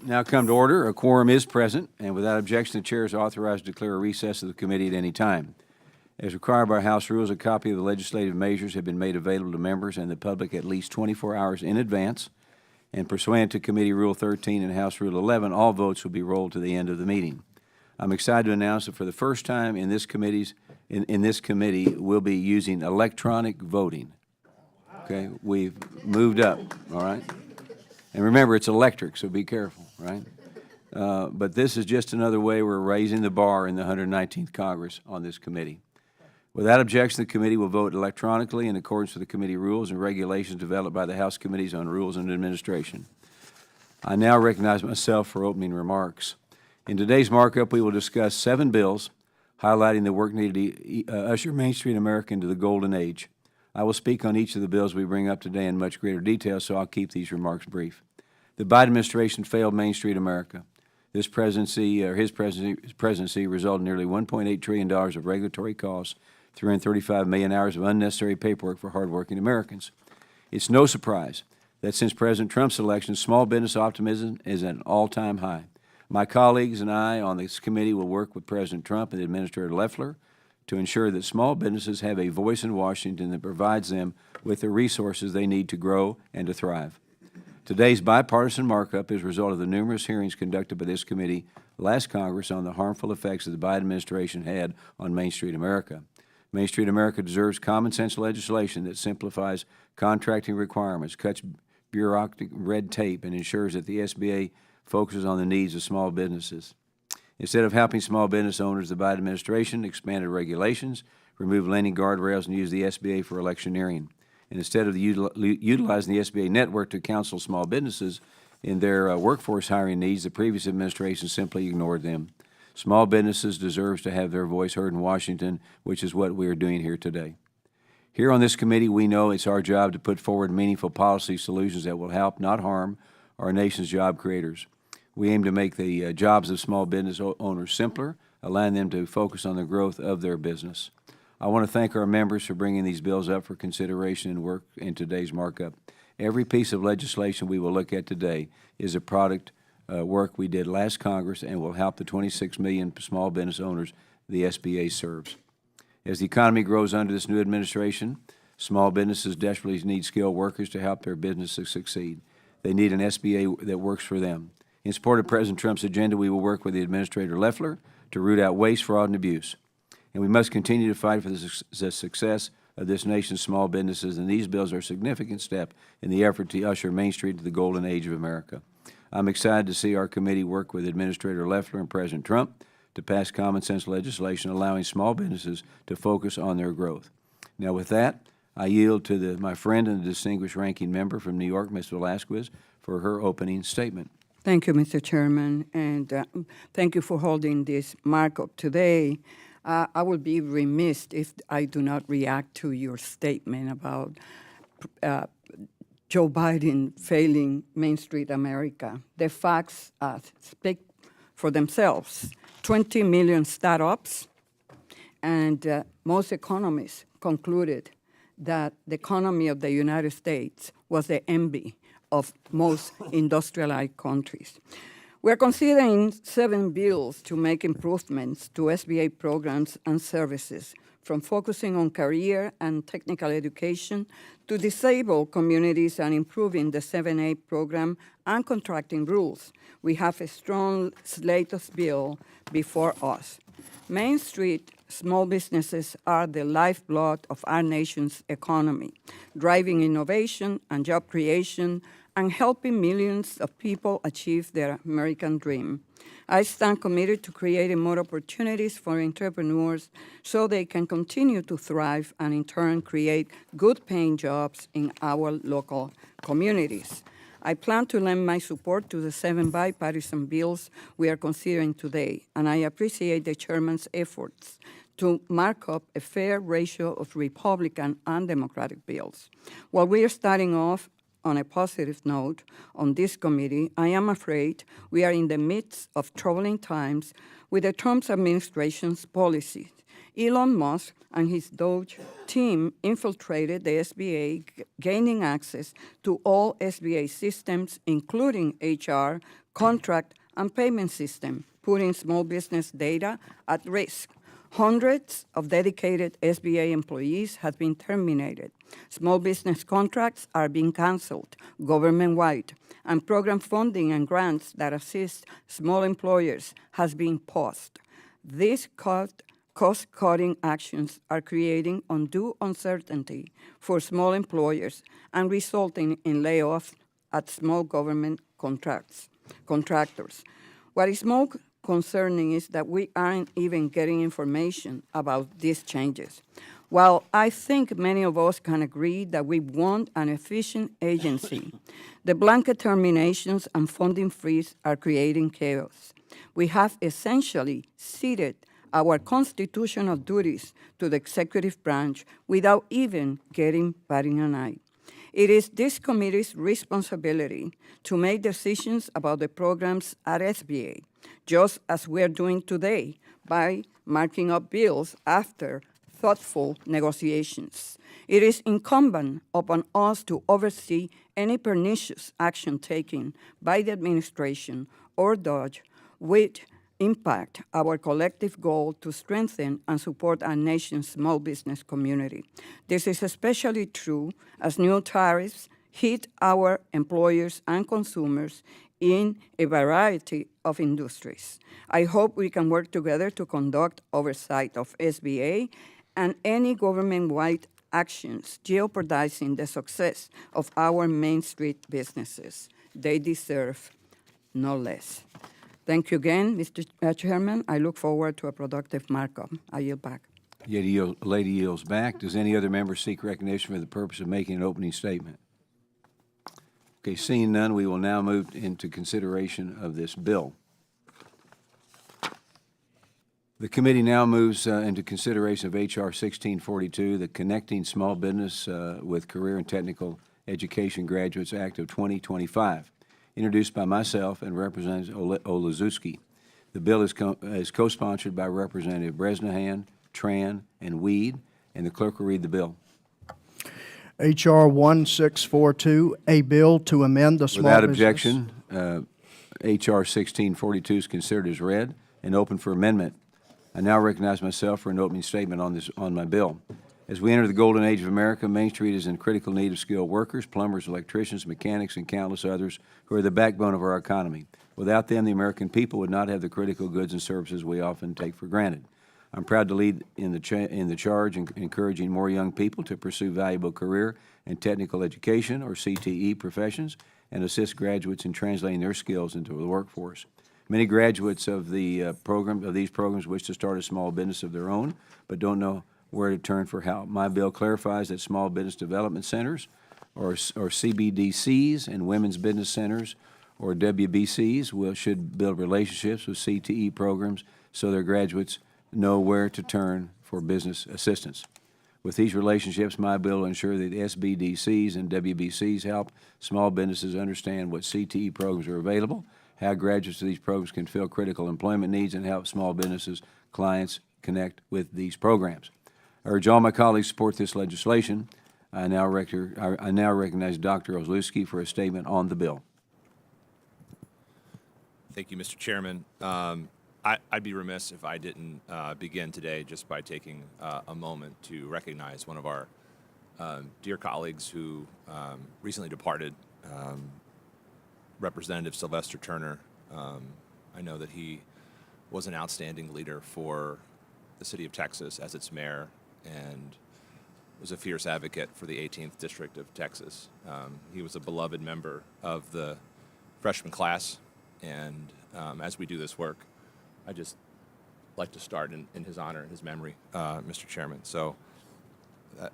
Now come to order. A quorum is present, and without objection, the chair is authorized to declare a recess of the committee at any time. As required by House rules, a copy of the legislative measures have been made available to members and the public at least 24 hours in advance. And pursuant to Committee Rule 13 and House Rule 11, all votes will be rolled to the end of the meeting. I'm excited to announce that for the first time in this committee, we'll be using electronic voting. Okay, we've moved up, all right? And remember, it's electric, so be careful, right? But this is just another way we're raising the bar in the 119th Congress on this committee. Without objection, the committee will vote electronically in accordance with the committee rules and regulations developed by the House Committees on Rules and Administration. I now recognize myself for opening remarks. In today's markup, we will discuss 7 bills highlighting the work needed to usher Main Street America into the golden age. I will speak on each of the bills we bring up today in much greater detail, so I'll keep these remarks brief. The Biden administration failed Main Street America. This presidency, or his presidency, resulted in nearly $1.8 trillion of regulatory costs, 335 million hours of unnecessary paperwork for hardworking Americans. It's no surprise that since President Trump's election, small business optimism is at an all-time high. My colleagues and I on this committee will work with President Trump and Administrator Loeffler to ensure that small businesses have a voice in Washington that provides them with the resources they need to grow and to thrive. Today's bipartisan markup is a result of the numerous hearings conducted by this committee last Congress on the harmful effects that the Biden administration had on Main Street America. Main Street America deserves common-sense legislation that simplifies contracting requirements, cuts bureaucratic red tape, and ensures that the SBA focuses on the needs of small businesses. Instead of helping small business owners, the Biden administration expanded regulations, removed lending guardrails, and used the SBA for electioneering. And instead of utilizing the SBA network to counsel small businesses in their workforce hiring needs, the previous administration simply ignored them. Small businesses deserve to have their voice heard in Washington, which is what we are doing here today. Here on this committee, we know it's our job to put forward meaningful policy solutions that will help, not harm, our nation's job creators. We aim to make the jobs of small business owners simpler, allowing them to focus on the growth of their business. I want to thank our members for bringing these bills up for consideration and work in today's markup. Every piece of legislation we will look at today is a product work we did last Congress and will help the 26 million small business owners the SBA serves. As the economy grows under this new administration, small businesses desperately need skilled workers to help their businesses succeed. They need an SBA that works for them. In support of President Trump's agenda, we will work with the Administrator Loeffler to root out waste, fraud, and abuse. And we must continue to fight for the success of this nation's small businesses, and these bills are a significant step in the effort to usher Main Street to the golden age of America. I'm excited to see our committee work with Administrator Loeffler and President Trump to pass common-sense legislation allowing small businesses to focus on their growth. Now, with that, I yield to my friend and the distinguished ranking member from New York, Ms. Velasquez, for her opening statement. Thank you, Mr. Chairman, and thank you for holding this markup today. I would be remiss if I do not react to your statement about Joe Biden failing Main Street America. The facts speak for themselves. 20 million startups, and most economists concluded that the economy of the United States was the envy of most industrialized countries. We're considering 7 bills to make improvements to SBA programs and services, from focusing on career and technical education to disabled communities and improving the 7A program and contracting rules. We have a strong slate of bills before us. Main Street small businesses are the lifeblood of our nation's economy, driving innovation and job creation and helping millions of people achieve their American dream. I stand committed to creating more opportunities for entrepreneurs so they can continue to thrive and in turn create good-paying jobs in our local communities. I plan to lend my support to the 7 bipartisan bills we are considering today, and I appreciate the chairman's efforts to mark up a fair ratio of Republican and Democratic bills. While we are starting off on a positive note on this committee, I am afraid we are in the midst of troubling times with the Trump administration's policies. Elon Musk and his Doge team infiltrated the SBA, gaining access to all SBA systems, including HR, contract, and payment system, putting small business data at risk. Hundreds of dedicated SBA employees have been terminated. Small business contracts are being canceled government-wide, and program funding and grants that assist small employers has been paused. These cost-cutting actions are creating undue uncertainty for small employers and resulting in layoffs at small government contractors. What is more concerning is that we aren't even getting information about these changes. While I think many of us can agree that we want an efficient agency, the blanket terminations and funding freeze are creating chaos. We have essentially ceded our constitutional duties to the executive branch without even batting an eye. It is this committee's responsibility to make decisions about the programs at SBA, just as we're doing today by marking up bills after thoughtful negotiations. It is incumbent upon us to oversee any pernicious action taken by the administration or DOJ which impact our collective goal to strengthen and support our nation's small business community. This is especially true as new tariffs hit our employers and consumers in a variety of industries. I hope we can work together to conduct oversight of SBA and any government-wide actions jeopardizing the success of our Main Street businesses. They deserve no less. Thank you again, Mr. Chairman. I look forward to a productive markup. I yield back. Lady yields back. Does any other member seek recognition for the purpose of making an opening statement? Okay, seeing none, we will now move into consideration of this bill. The committee now moves into consideration of H.R. 1642, the Connecting Small Business with Career and Technical Education Graduates Act of 2025, introduced by myself and Representative Olszewski. The bill is co-sponsored by Representative Bresnahan, Tran, and Weed, and the clerk will read the bill. H.R. 1642, a bill to amend the small Without business. objection, H.R. 1642 is considered as read and open for amendment. I now recognize myself for an opening statement on my bill. As we enter the golden age of America, Main Street is in critical need of skilled workers, plumbers, electricians, mechanics, and countless others who are the backbone of our economy. Without them, the American people would not have the critical goods and services we often take for granted. I'm proud to lead in the charge in encouraging more young people to pursue valuable career and technical education, or CTE, professions, and assist graduates in translating their skills into the workforce. Many graduates of these programs wish to start a small business of their own, but don't know where to turn for help. My bill clarifies that small business development centers, or CBDCs, and women's business centers, or WBCs, should build relationships with CTE programs so their graduates know where to turn for business assistance. With these relationships, my bill will ensure that SBDCs and WBCs help small businesses understand what CTE programs are available, how graduates of these programs can fill critical employment needs, and help small businesses, clients connect with these programs. I urge all my colleagues to support this legislation. I now recognize Dr. Olszewski for a statement on the bill. Thank you, Mr. Chairman. I'd be remiss if I didn't begin today just by taking a moment to recognize one of our dear colleagues who recently departed, Representative Sylvester Turner. I know that he was an outstanding leader for the city of Texas as its mayor and was a fierce advocate for the 18th District of Texas. He was a beloved member of the freshman class, and as we do this work, I just like to start in his honor and his memory, Mr. Chairman. So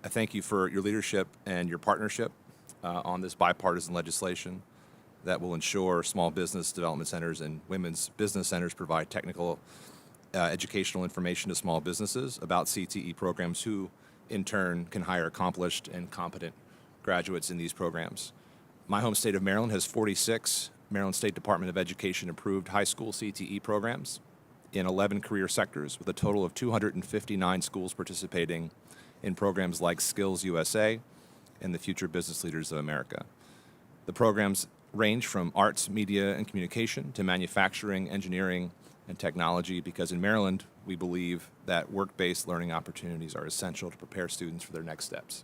I thank you for your leadership and your partnership on this bipartisan legislation that will ensure small business development centers and women's business centers provide technical educational information to small businesses about CTE programs who, in turn, can hire accomplished and competent graduates in these programs. My home state of Maryland has 46 Maryland State Department of Education approved high school CTE programs in 11 career sectors, with a total of 259 schools participating in programs like Skills USA and the Future Business Leaders of America. The programs range from arts, media, and communication to manufacturing, engineering, and technology, because in Maryland, we believe that work-based learning opportunities are essential to prepare students for their next steps.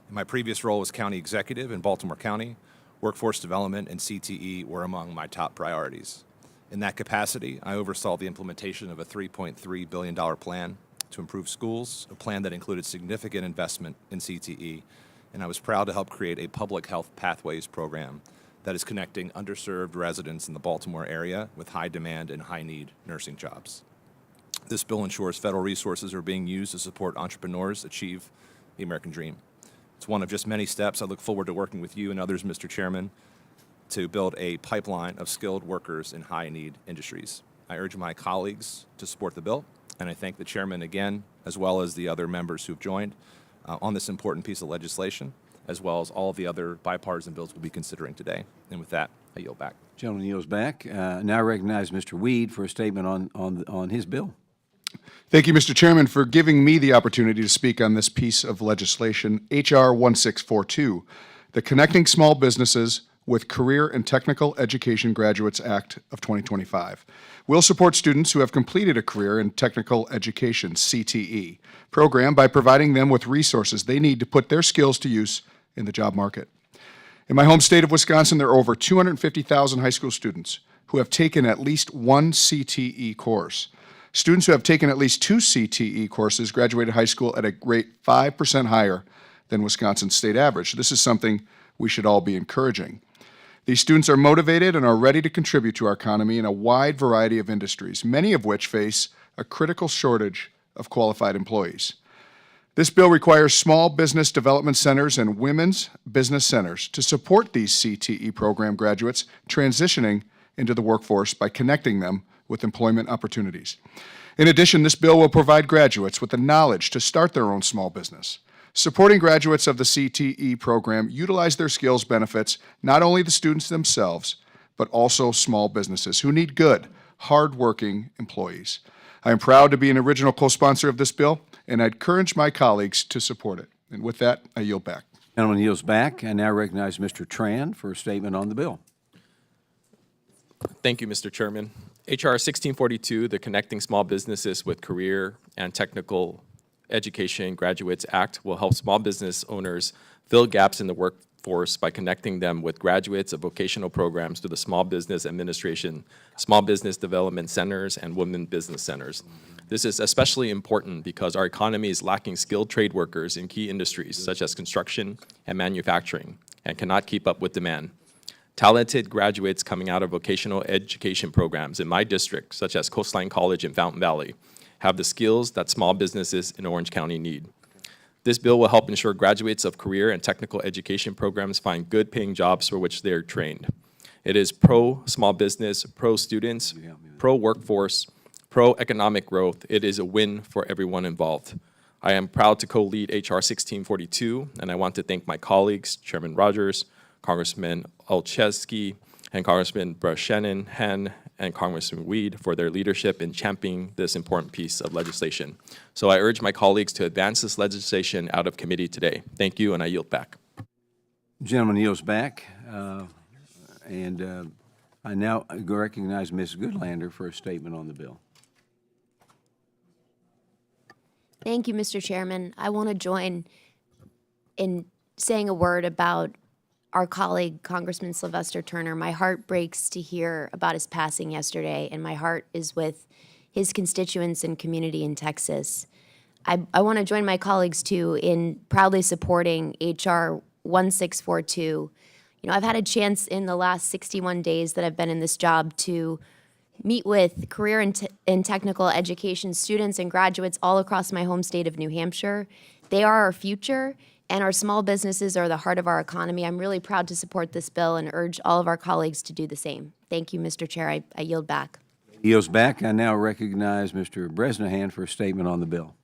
In my previous role as county executive in Baltimore County, workforce development and CTE were among my top priorities. In that capacity, I oversaw the implementation of a $3.3 billion plan to improve schools, a plan that included significant investment in CTE, and I was proud to help create a public health pathways program that is connecting underserved residents in the Baltimore area with high demand and high need nursing jobs. This bill ensures federal resources are being used to support entrepreneurs achieve the American dream. It's one of just many steps. I look forward to working with you and others, Mr. Chairman, to build a pipeline of skilled workers in high-need industries. I urge my colleagues to support the bill, and I thank the chairman again, as well as the other members who've joined on this important piece of legislation, as well as all of the other bipartisan bills we'll be considering today. And with that, I yield back. Gentleman yields back. Now I recognize Mr. Weed for a statement on his bill. Thank you, Mr. Chairman, for giving me the opportunity to speak on this piece of legislation, H.R. 1642, the Connecting Small Businesses with Career and Technical Education Graduates Act of 2025. We'll support students who have completed a Career in Technical Education, CTE, program by providing them with resources they need to put their skills to use in the job market. In my home state of Wisconsin, there are over 250,000 high school students who have taken at least one CTE course. Students who have taken at least 2 CTE courses graduated high school at a rate 5% higher than Wisconsin's state average. This is something we should all be encouraging. These students are motivated and are ready to contribute to our economy in a wide variety of industries, many of which face a critical shortage of qualified employees. This bill requires small business development centers and women's business centers to support these CTE program graduates transitioning into the workforce by connecting them with employment opportunities. In addition, this bill will provide graduates with the knowledge to start their own small business. Supporting graduates of the CTE program utilize their skills benefits not only the students themselves, but also small businesses who need good, hard-working employees. I am proud to be an original co-sponsor of this bill, and I encourage my colleagues to support it. And with that, I yield back. Gentleman yields back. I now recognize Mr. Tran for a statement on the bill. Thank you, Mr. Chairman. H.R. 1642, the Connecting Small Businesses with Career and Technical Education Graduates Act, will help small business owners fill gaps in the workforce by connecting them with graduates of vocational programs through the Small Business Administration, Small Business Development Centers, and Women Business Centers. This is especially important because our economy is lacking skilled trade workers in key industries such as construction and manufacturing and cannot keep up with demand. Talented graduates coming out of vocational education programs in my district, such as Coastline College in Fountain Valley, have the skills that small businesses in Orange County need. This bill will help ensure graduates of career and technical education programs find good-paying jobs for which they are trained. It is pro-small business, pro-students, pro-workforce, pro-economic growth. It is a win for everyone involved. I am proud to co-lead H.R. 1642, and I want to thank my colleagues, Chairman Rogers, Congressman Olszewski, and Congressman Brashenin, and Congressman Weed for their leadership in championing this important piece of legislation. So I urge my colleagues to advance this legislation out of committee today. Thank you, and I yield back. Gentleman yields back. I now recognize Ms. Goodlander for a statement on the bill. Thank you, Mr. Chairman. I want to join in saying a word about our colleague, Congressman Sylvester Turner. My heart breaks to hear about his passing yesterday, and my heart is with his constituents and community in Texas. I want to join my colleagues, too, in proudly supporting H.R. 1642. You know, I've had a chance in the last 61 days that I've been in this job to meet with career and technical education students and graduates all across my home state of New Hampshire. They are our future, and our small businesses are the heart of our economy. I'm really proud to support this bill and urge all of our colleagues to do the same. Thank you, Mr. Chair. I yield back. He yields back. I now recognize Mr. Bresnahan for a statement on the bill.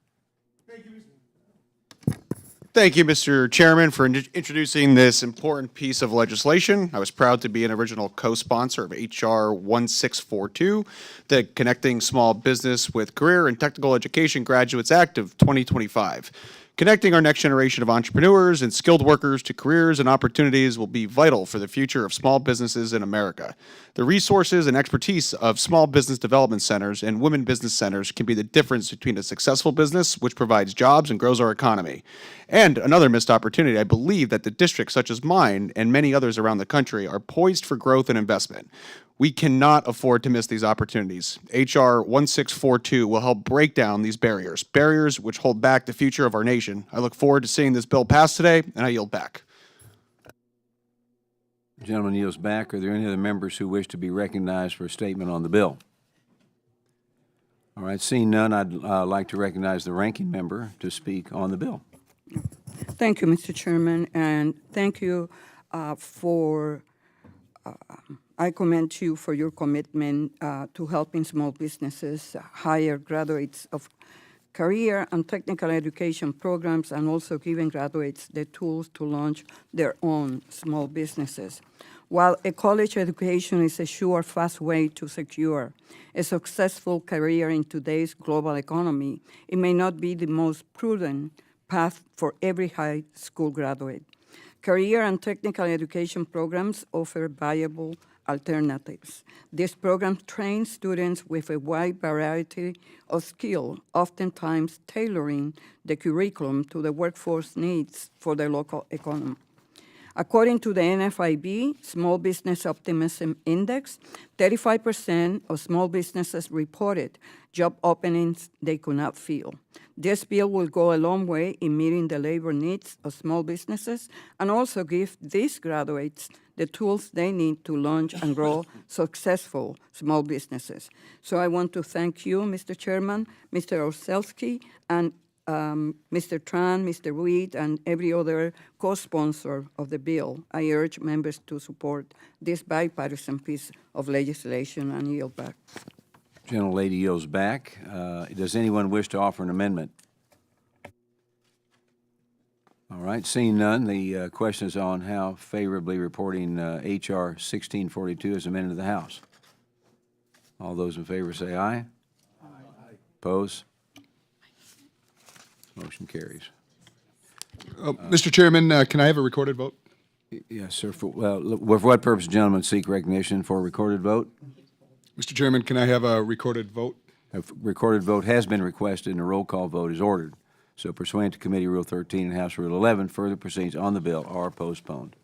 Thank you, Mr. Chairman, for introducing this important piece of legislation. I was proud to be an original co-sponsor of H.R. 1642, the Connecting Small Business with Career and Technical Education Graduates Act of 2025. Connecting our next generation of entrepreneurs and skilled workers to careers and opportunities will be vital for the future of small businesses in America. The resources and expertise of small business development centers and women business centers can be the difference between a successful business, which provides jobs and grows our economy, and another missed opportunity. I believe that the districts such as mine and many others around the country are poised for growth and investment. We cannot afford to miss these opportunities. H.R. 1642 will help break down these barriers which hold back the future of our nation. I look forward to seeing this bill pass today, and I yield back. The gentleman yields back. Are there any other members who wish to be recognized for a statement on the bill? All right, seeing none, I'd like to recognize the ranking member to speak on the bill. Thank you, Mr. Chairman, and thank you I commend you for your commitment to helping small businesses hire graduates of career and technical education programs, and also giving graduates the tools to launch their own small businesses. While a college education is a sure, fast way to secure a successful career in today's global economy, it may not be the most prudent path for every high school graduate. Career and technical education programs offer viable alternatives. This program trains students with a wide variety of skills, oftentimes tailoring the curriculum to the workforce needs for the local economy. According to the NFIB Small Business Optimism Index, 35% of small businesses reported job openings they could not fill. This bill will go a long way in meeting the labor needs of small businesses and also give these graduates the tools they need to launch and grow successful small businesses. So I want to thank you, Mr. Chairman, Mr. Orselski, and Mr. Tran, Mr. Weed, and every other co-sponsor of the bill. I urge members to support this bipartisan piece of legislation and yield back. Gentlelady yields back. Does anyone wish to offer an amendment? All right, seeing none, the question is on how favorably reporting H.R. 1642 as amended to the House. All those in favor say aye. Aye. Oppose? Motion carries. Mr. Chairman, can I have a recorded vote? Yes, sir. For what purpose, gentlemen, seek recognition for a recorded vote? Mr. Chairman, can I have a recorded vote? A recorded vote has been requested and a roll call vote is ordered. So pursuant to Committee Rule 13 and House Rule 11, further proceedings on the bill are postponed.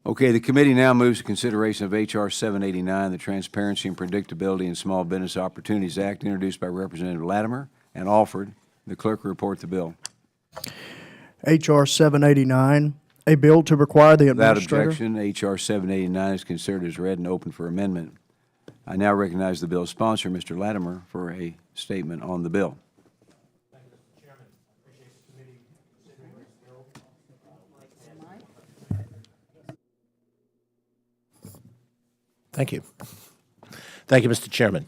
Okay, the committee now moves to consideration of H.R. 789, the Transparency and Predictability in Small Business Opportunities Act, introduced by Representative Latimer and Alford. The clerk will report the bill. H.R. 789, a bill to require the Without administrator. objection, H.R. 789 is considered as read and open for amendment. I now recognize the bill's sponsor, Mr. Latimer, for a statement on the bill. Thank you, Mr. Chairman. I appreciate the committee considering this bill. Thank you. Thank you, Mr. Chairman.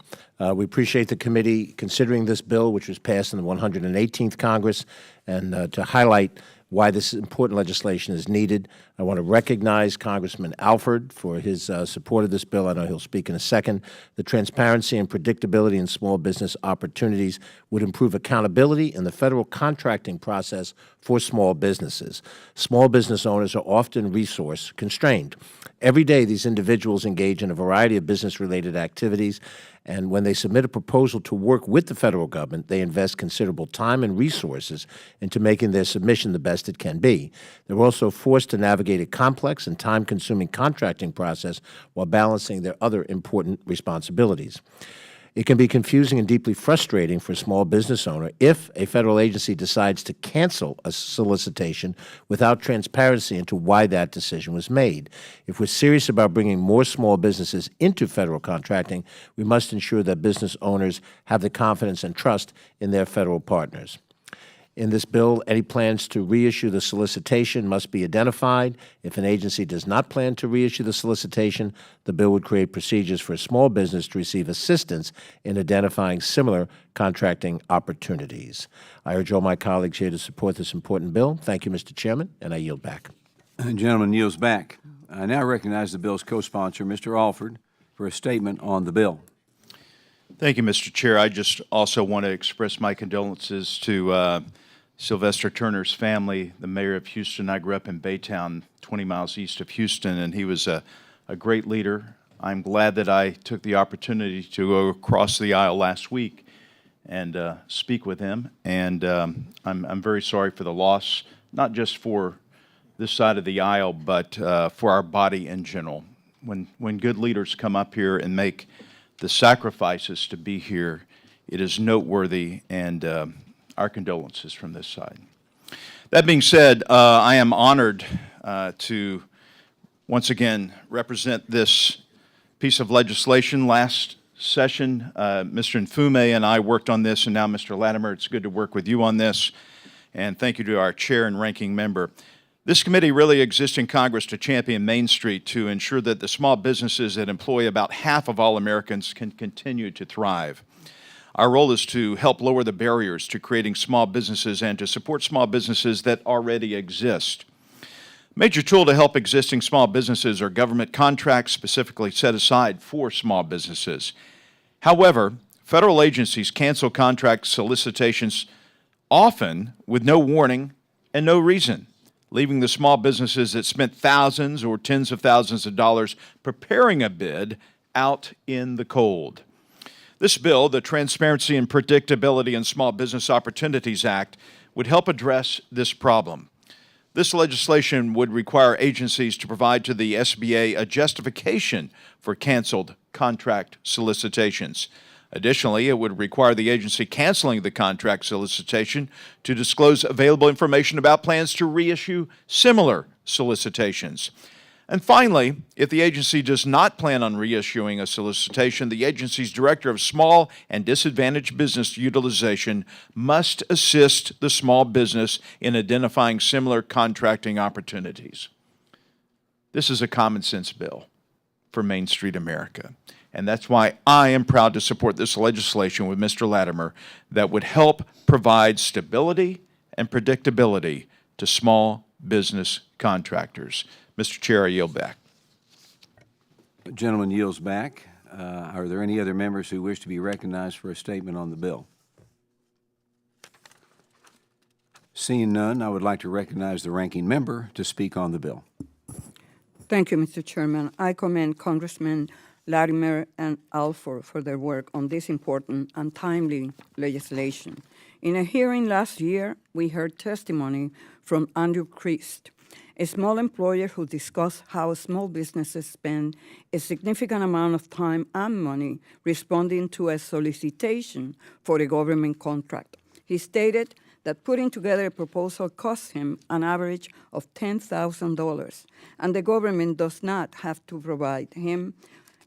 We appreciate the committee considering this bill, which was passed in the 118th Congress, and to highlight why this important legislation is needed, I want to recognize Congressman Alford for his support of this bill. I know he'll speak in a second. The transparency and predictability in small business opportunities would improve accountability in the federal contracting process for small businesses. Small business owners are often resource constrained. Every day, these individuals engage in a variety of business-related activities, and when they submit a proposal to work with the federal government, they invest considerable time and resources into making their submission the best it can be. They're also forced to navigate a complex and time-consuming contracting process while balancing their other important responsibilities. It can be confusing and deeply frustrating for a small business owner if a federal agency decides to cancel a solicitation without transparency into why that decision was made. If we're serious about bringing more small businesses into federal contracting, we must ensure that business owners have the confidence and trust in their federal partners. In this bill, any plans to reissue the solicitation must be identified. If an agency does not plan to reissue the solicitation, the bill would create procedures for a small business to receive assistance in identifying similar contracting opportunities. I urge all my colleagues here to support this important bill. Thank you, Mr. Chairman, and I yield back. The gentleman yields back. I now recognize the bill's co-sponsor, Mr. Alford, for a statement on the bill. Thank you, Mr. Chair. I just also want to express my condolences to Sylvester Turner's family, the mayor of Houston. I grew up in Baytown, 20 miles east of Houston, and he was a great leader. I'm glad that I took the opportunity to go across the aisle last week and speak with him. And I'm very sorry for the loss, not just for this side of the aisle, but for our body in general. When good leaders come up here and make the sacrifices to be here, it is noteworthy, and our condolences from this side. That being said, I am honored to once again represent this piece of legislation. Last session, Mr. Nfume and I worked on this, and now Mr. Latimer, it's good to work with you on this. And thank you to our chair and ranking member. This committee really exists in Congress to champion Main Street, to ensure that the small businesses that employ about half of all Americans can continue to thrive. Our role is to help lower the barriers to creating small businesses and to support small businesses that already exist. A major tool to help existing small businesses are government contracts specifically set aside for small businesses. However, federal agencies cancel contract solicitations often with no warning and no reason, leaving the small businesses that spent thousands or tens of thousands of dollars preparing a bid out in the cold. This bill, the Transparency and Predictability in Small Business Opportunities Act, would help address this problem. This legislation would require agencies to provide to the SBA a justification for canceled contract solicitations. Additionally, it would require the agency canceling the contract solicitation to disclose available information about plans to reissue similar solicitations. And finally, if the agency does not plan on reissuing a solicitation, the agency's Director of Small and Disadvantaged Business Utilization must assist the small business in identifying similar contracting opportunities. This is a common sense bill for Main Street America. And that's why I am proud to support this legislation with Mr. Latimer that would help provide stability and predictability to small business contractors. Mr. Chair, I yield back. The gentleman yields back. Are there any other members who wish to be recognized for a statement on the bill? Seeing none, I would like to recognize the ranking member to speak on the bill. Thank you, Mr. Chairman. I commend Congressman Latimer and Alford for their work on this important and timely legislation. In a hearing last year, we heard testimony from Andrew Christ, a small employer who discussed how small businesses spend a significant amount of time and money responding to a solicitation for a government contract. He stated that putting together a proposal costs him an average of $10,000, and the government does not have to provide him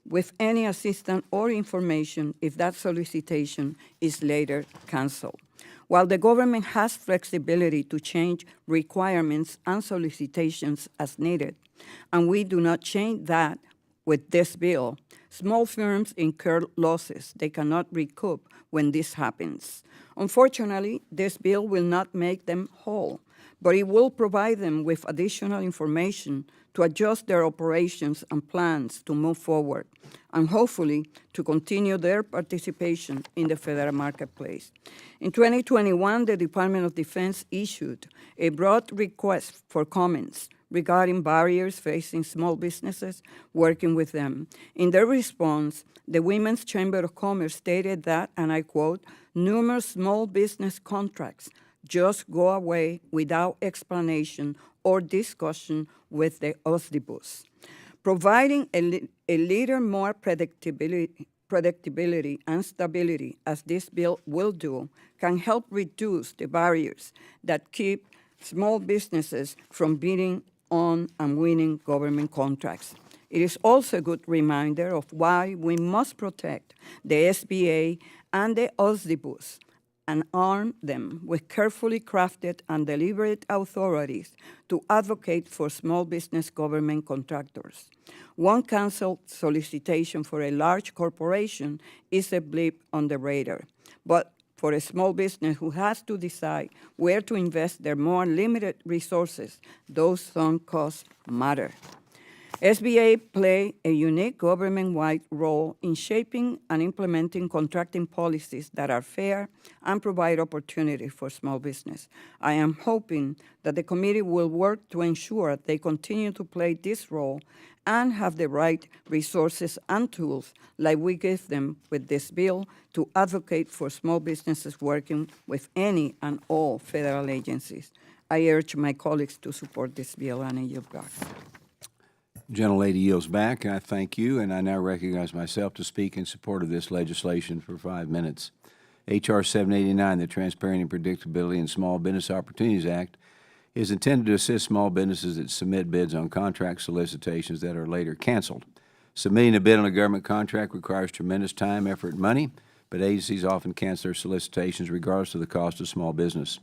with any assistance or information if that solicitation is later canceled. While the government has flexibility to change requirements and solicitations as needed, and we do not change that with this bill, small firms incur losses they cannot recoup when this happens. Unfortunately, this bill will not make them whole, but it will provide them with additional information to adjust their operations and plans to move forward, and hopefully to continue their participation in the federal marketplace. In 2021, the Department of Defense issued a broad request for comments regarding barriers facing small businesses working with them. In their response, the Women's Chamber of Commerce stated that, and I quote, "Numerous small business contracts just go away without explanation or discussion with the WOSB. Providing a little more predictability and stability, as this bill will do, can help reduce the barriers that keep small businesses from bidding on and winning government contracts. It is also a good reminder of why we must protect the SBA and the WOSB and arm them with carefully crafted and deliberate authorities to advocate for small business government contractors. One canceled solicitation for a large corporation is a blip on the radar, but for a small business who has to decide where to invest their more limited resources, those sunk costs matter. SBA play a unique government-wide role in shaping and implementing contracting policies that are fair and provide opportunity for small business. I am hoping that the committee will work to ensure they continue to play this role and have the right resources and tools like we give them with this bill to advocate for small businesses working with any and all federal agencies. I urge my colleagues to support this bill, and I yield back. Gentlelady yields back. I thank you, and I now recognize myself to speak in support of this legislation for 5 minutes. H.R. 789, the Transparency and Predictability in Small Business Opportunities Act, is intended to assist small businesses that submit bids on contract solicitations that are later canceled. Submitting a bid on a government contract requires tremendous time, effort, and money, but agencies often cancel their solicitations regardless of the cost of small business.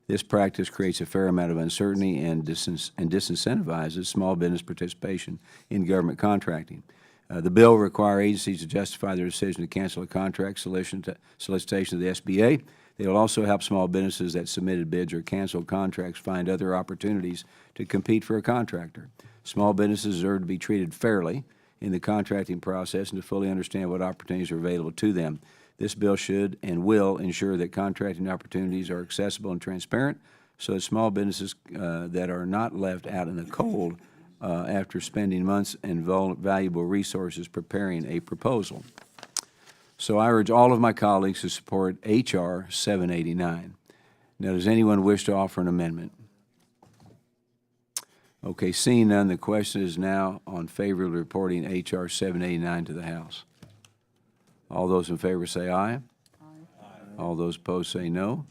This practice creates a fair amount of uncertainty and disincentivizes small business participation in government contracting. The bill will require agencies to justify their decision to cancel a contract solicitation to the SBA. They will also help small businesses that submitted bids or canceled contracts find other opportunities to compete for a contractor. Small businesses deserve to be treated fairly in the contracting process and to fully understand what opportunities are available to them. This bill should and will ensure that contracting opportunities are accessible and transparent so that small businesses that are not left out in the cold after spending months and valuable resources preparing a proposal. So I urge all of my colleagues to support H.R. 789. Now, does anyone wish to offer an amendment? Okay, seeing none, the question is now on favor of reporting H.R. 789 to the House. All those in favor say aye. Aye. All those opposed say no.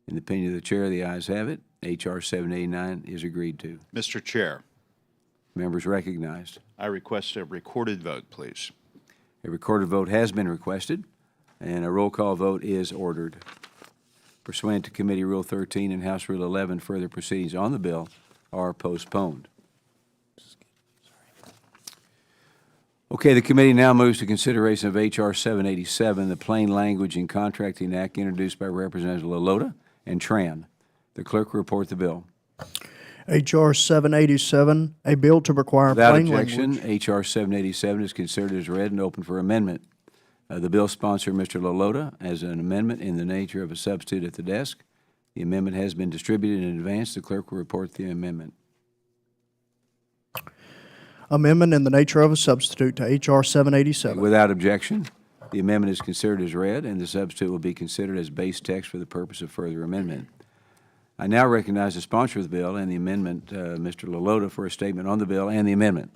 In the opinion of the chair, the ayes have it. H.R. 789 is agreed to. Mr. Chair, Members recognized. I request a recorded vote, please. A recorded vote has been requested, and a roll call vote is ordered. Pursuant to Committee Rule 13 and House Rule 11, further proceedings on the bill are postponed. Okay, the committee now moves to consideration of H.R. 787, the Plain Language in Contracting Act, introduced by Representatives Lolota and Tran. The clerk will report the bill. H.R. 787, a bill to require Without plain objection, language. H.R. 787 is considered as read and open for amendment. The bill sponsor, Mr. Lolota, as an amendment in the nature of a substitute at the desk. The amendment has been distributed in advance. The clerk will report the amendment. Amendment in the nature of a substitute to H.R. 787. Without objection, the amendment is considered as read, and the substitute will be considered as base text for the purpose of further amendment. I now recognize the sponsor of the bill and the amendment, Mr. Lolota, for a statement on the bill and the amendment.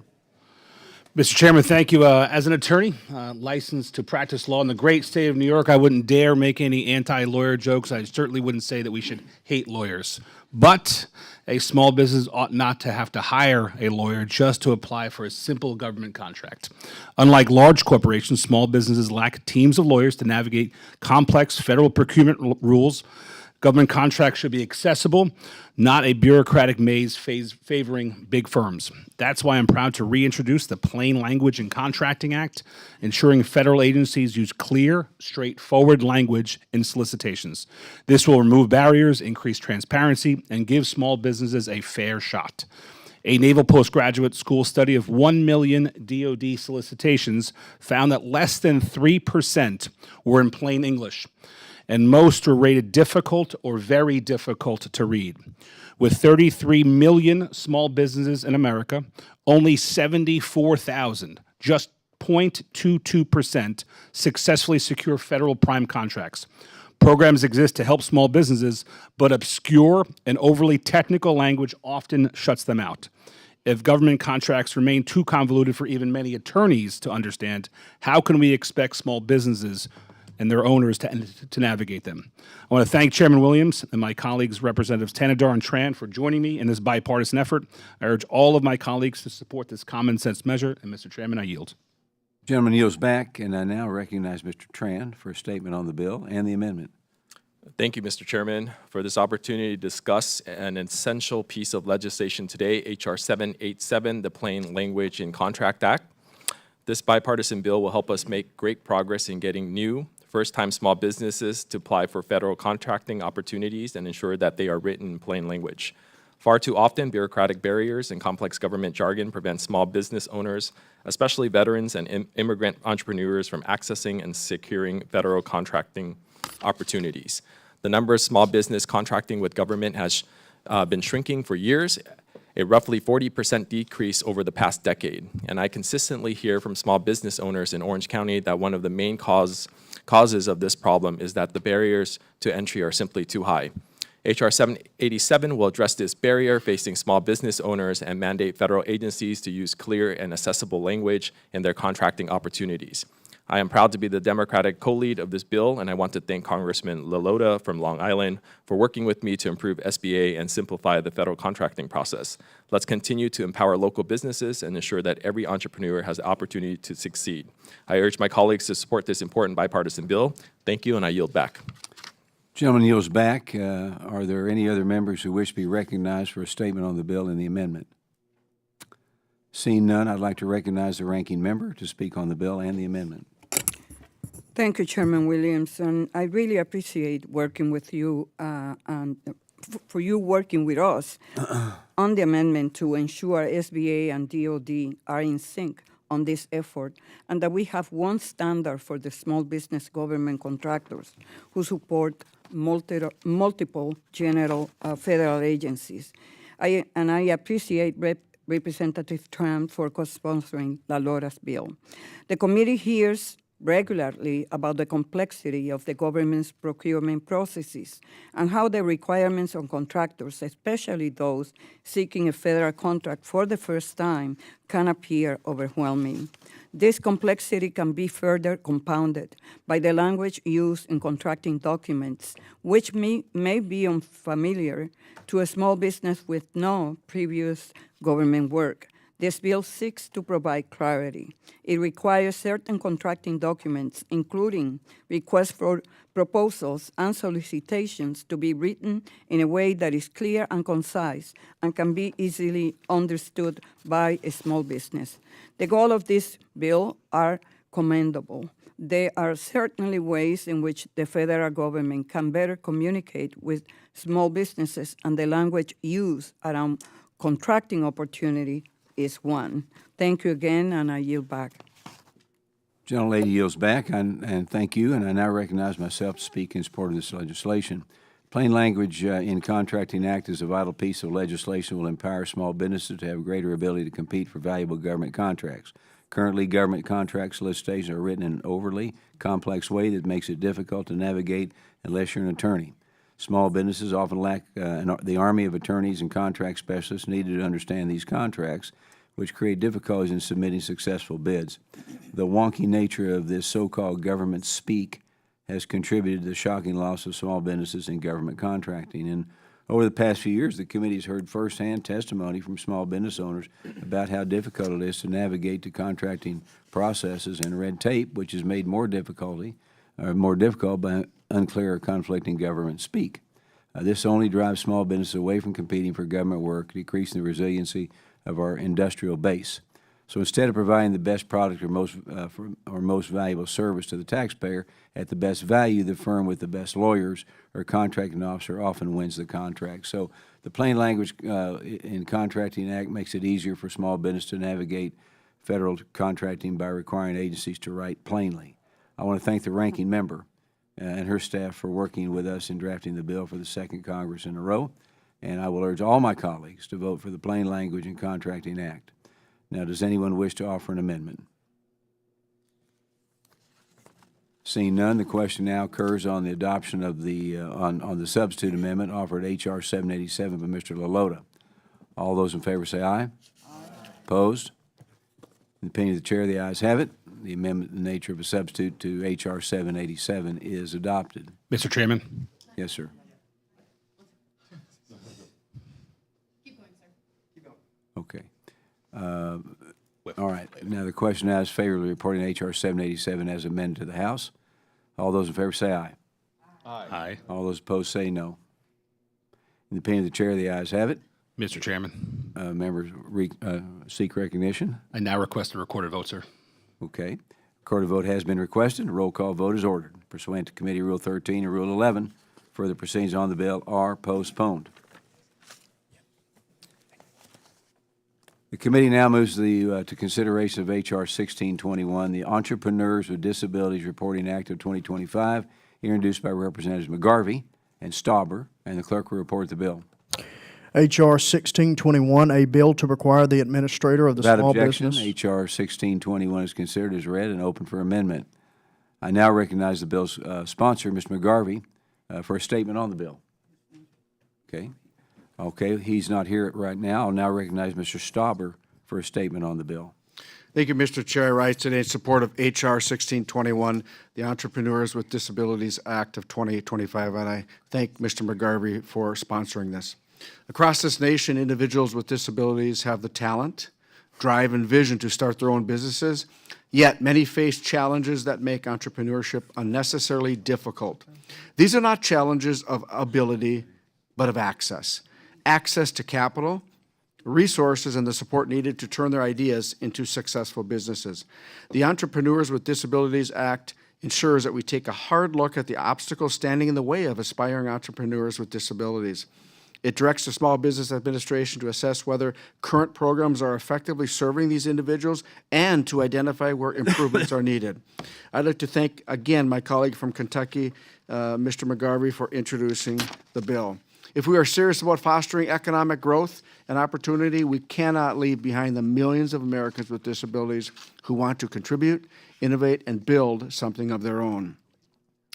Mr. Chairman, thank you. As an attorney, licensed to practice law in the great state of New York, I wouldn't dare make any anti-lawyer jokes. I certainly wouldn't say that we should hate lawyers. But a small business ought not to have to hire a lawyer just to apply for a simple government contract. Unlike large corporations, small businesses lack teams of lawyers to navigate complex federal procurement rules. Government contracts should be accessible, not a bureaucratic maze favoring big firms. That's why I'm proud to reintroduce the Plain Language in Contracting Act, ensuring federal agencies use clear, straightforward language in solicitations. This will remove barriers, increase transparency, and give small businesses a fair shot. A Naval Postgraduate School study of 1 million DoD solicitations found that less than 3% were in plain English, and most were rated difficult or very difficult to read. With 33 million small businesses in America, only 74,000, just 0.22%, successfully secure federal prime contracts. Programs exist to help small businesses, but obscure and overly technical language often shuts them out. If government contracts remain too convoluted for even many attorneys to understand, how can we expect small businesses and their owners to navigate them? I want to thank Chairman Williams and my colleagues, Representatives Tanadar and Tran, for joining me in this bipartisan effort. I urge all of my colleagues to support this common sense measure, and Mr. Chairman, I yield. Gentleman yields back, and I now recognize Mr. Tran for a statement on the bill and the amendment. Thank you, Mr. Chairman, for this opportunity to discuss an essential piece of legislation today, H.R. 787, the Plain Language in Contract Act. This bipartisan bill will help us make great progress in getting new, first-time small businesses to apply for federal contracting opportunities and ensure that they are written in plain language. Far too often, bureaucratic barriers and complex government jargon prevent small business owners, especially veterans and immigrant entrepreneurs, from accessing and securing federal contracting opportunities. The number of small business contracting with government has been shrinking for years, a roughly 40% decrease over the past decade. And I consistently hear from small business owners in Orange County that one of the main causes of this problem is that the barriers to entry are simply too high. H.R. 787 will address this barrier facing small business owners and mandate federal agencies to use clear and accessible language in their contracting opportunities. I am proud to be the Democratic co-lead of this bill, and I want to thank Congressman Lalota from Long Island for working with me to improve SBA and simplify the federal contracting process. Let's continue to empower local businesses and ensure that every entrepreneur has the opportunity to succeed. I urge my colleagues to support this important bipartisan bill. Thank you, and I yield back. Gentleman yields back. Are there any other members who wish to be recognized for a statement on the bill and the amendment? Seeing none, I'd like to recognize the ranking member to speak on the bill and the amendment. Thank you, Chairman Williams, and I really appreciate working with you and for you working with us on the amendment to ensure SBA and DOD are in sync on this effort, and that we have one standard for the small business government contractors who support multiple general federal agencies. I appreciate Representative Trump for co-sponsoring Lalota's bill. The committee hears regularly about the complexity of the government's procurement processes and how the requirements on contractors, especially those seeking a federal contract for the first time, can appear overwhelming. This complexity can be further compounded by the language used in contracting documents, which may be unfamiliar to a small business with no previous government work. This bill seeks to provide clarity. It requires certain contracting documents, including requests for proposals and solicitations, to be written in a way that is clear and concise and can be easily understood by a small business. The goal of this bill are commendable. There are certainly ways in which the federal government can better communicate with small businesses, and the language used around contracting opportunity is one. Thank you again, and I yield back. Gentlelady yields back, and thank you, and I now recognize myself to speak in support of this legislation. Plain language in Contracting Act is a vital piece of legislation that will empower small businesses to have greater ability to compete for valuable government contracts. Currently, government contract solicitations are written in an overly complex way that makes it difficult to navigate unless you're an attorney. Small businesses often lack the army of attorneys and contract specialists needed to understand these contracts, which create difficulties in submitting successful bids. The wonky nature of this so-called government speak has contributed to the shocking loss of small businesses in government contracting. And over the past few years, the committee has heard firsthand testimony from small business owners about how difficult it is to navigate the contracting processes and red tape, which is made more difficult by unclear or conflicting government speak. This only drives small businesses away from competing for government work, decreasing the resiliency of our industrial base. So instead of providing the best product or most valuable service to the taxpayer at the best value, the firm with the best lawyers or contracting officer often wins the contract. So the plain language in Contracting Act makes it easier for small business to navigate federal contracting by requiring agencies to write plainly. I want to thank the ranking member and her staff for working with us in drafting the bill for the second Congress in a row, and I will urge all my colleagues to vote for the plain language in Contracting Act. Now, does anyone wish to offer an amendment? Seeing none, the question now occurs on the adoption of the on the substitute amendment offered H.R. 787 by Mr. Lalota. All those in favor say aye. Aye. Opposed? In the opinion of the chair, the ayes have it. The amendment in the nature of a substitute to H.R. 787 is adopted. Mr. Chairman. Yes, sir. Keep going, sir. Keep going. Okay. All right. Now the question now is favorably reporting H.R. 787 as amended to the House. All those in favor say aye. Aye. Aye. All those opposed say no. In the opinion of the chair, the ayes have it. Mr. Chairman. Members seek recognition. I now request a recorded vote, sir. Okay. Recorded vote has been requested. A roll call vote is ordered. Pursuant to Committee Rule 13 and Rule 11, further proceedings on the bill are postponed. The committee now moves to consideration of H.R. 1621, the Entrepreneurs with Disabilities Reporting Act of 2025, introduced by Representatives McGarvey and Stauber, and the clerk will report the bill. H.R. 1621, a bill to require the administrator of the Without small objection, business. H.R. 1621 is considered as read and open for amendment. I now recognize the bill's sponsor, Mr. McGarvey, for a statement on the bill. Okay. Okay, he's not here right now. I'll now recognize Mr. Stauber for a statement on the bill. Thank you, Mr. Chair. I rise today in support of H.R. 1621, the Entrepreneurs with Disabilities Act of 2025, and I thank Mr. McGarvey for sponsoring this. Across this nation, individuals with disabilities have the talent, drive, and vision to start their own businesses, yet many face challenges that make entrepreneurship unnecessarily difficult. These are not challenges of ability, but of access. Access to capital, resources, and the support needed to turn their ideas into successful businesses. The Entrepreneurs with Disabilities Act ensures that we take a hard look at the obstacles standing in the way of aspiring entrepreneurs with disabilities. It directs the Small Business Administration to assess whether current programs are effectively serving these individuals and to identify where improvements are needed. I'd like to thank again my colleague from Kentucky, Mr. McGarvey, for introducing the bill. If we are serious about fostering economic growth and opportunity, we cannot leave behind the millions of Americans with disabilities who want to contribute, innovate, and build something of their own.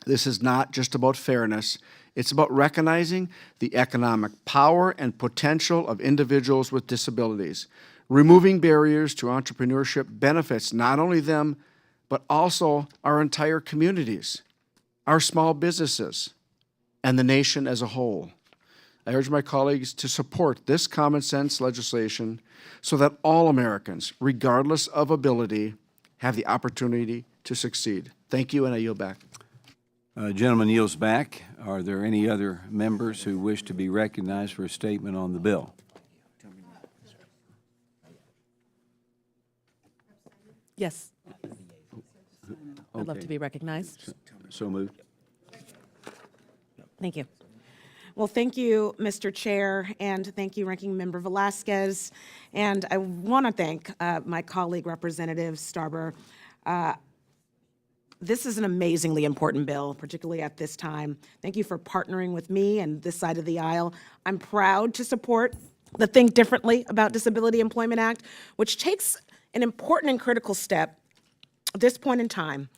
This is not just about fairness. It's about recognizing the economic power and potential of individuals with disabilities. Removing barriers to entrepreneurship benefits not only them, but also our entire communities, our small businesses, and the nation as a whole. I urge my colleagues to support this common sense legislation so that all Americans, regardless of ability, have the opportunity to succeed. Thank you, and I yield back. Gentleman yields back. Are there any other members who wish to be recognized for a statement on the bill? Yes. I'd love to be recognized. So moved. Thank you. Well, thank you, Mr. Chair, and thank you, Ranking Member Velasquez. And I want to thank my colleague, Representative Stauber. This is an amazingly important bill, particularly at this time. Thank you for partnering with me and this side of the aisle. I'm proud to support the Think Differently About Disability Employment Act, which takes an important and critical step at this point in time.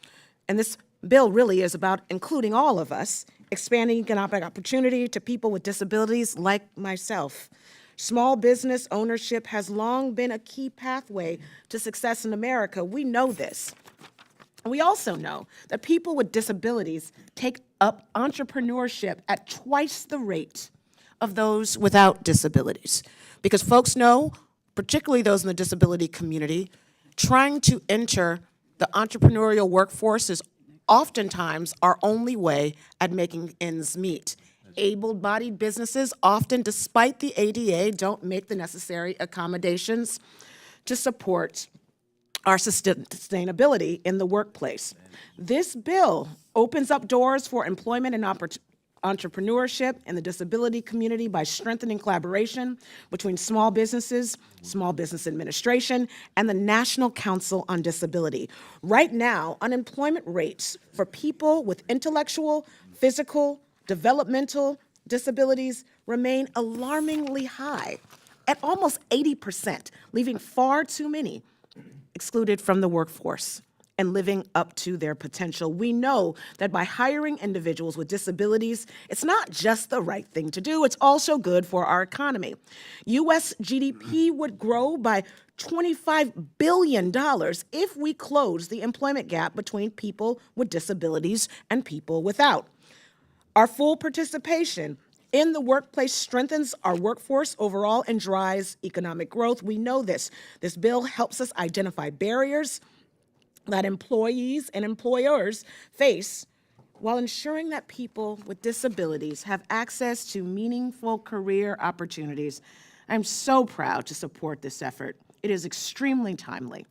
And this bill really is about including all of us, expanding economic opportunity to people with disabilities like myself. Small business ownership has long been a key pathway to success in America. We know this. We also know that people with disabilities take up entrepreneurship at twice the rate of those without disabilities. Because folks know, particularly those in the disability community, trying to enter the entrepreneurial workforce is oftentimes our only way at making ends meet. Able-bodied businesses often, despite the ADA, don't make the necessary accommodations to support our sustainability in the workplace. This bill opens up doors for employment and entrepreneurship in the disability community by strengthening collaboration between small businesses, Small Business Administration, and the National Council on Disability. Right now, unemployment rates for people with intellectual, physical, developmental disabilities remain alarmingly high, at almost 80%, leaving far too many excluded from the workforce and living up to their potential. We know that by hiring individuals with disabilities, it's not just the right thing to do, it's also good for our economy. U.S. GDP would grow by $25 billion if we close the employment gap between people with disabilities and people without. Our full participation in the workplace strengthens our workforce overall and drives economic growth. We know this. This bill helps us identify barriers that employees and employers face while ensuring that people with disabilities have access to meaningful career opportunities. I'm so proud to support this effort. It is extremely timely,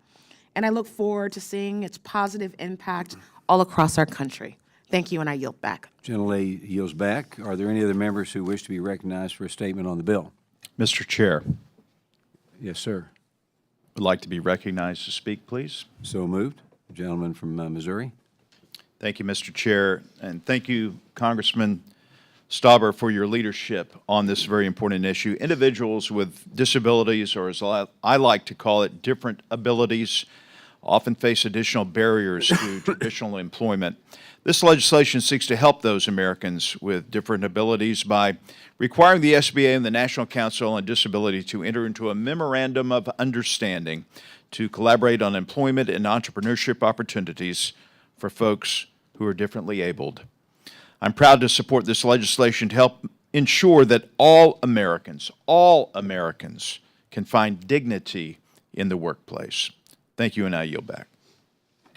and I look forward to seeing its positive impact all across our country. Thank you, and I yield back. Gentlelady yields back. Are there any other members who wish to be recognized for a statement on the bill? Mr. Chair, Yes, sir. would like to be recognized to speak, please? So moved. Gentleman from Missouri. Thank you, Mr. Chair, and thank you, Congressman Stauber, for your leadership on this very important issue. Individuals with disabilities, or as I like to call it, different abilities, often face additional barriers to traditional employment. This legislation seeks to help those Americans with different abilities by requiring the SBA and the National Council on Disability to enter into a memorandum of understanding to collaborate on employment and entrepreneurship opportunities for folks who are differently abled. I'm proud to support this legislation to help ensure that all Americans can find dignity in the workplace. Thank you, and I yield back.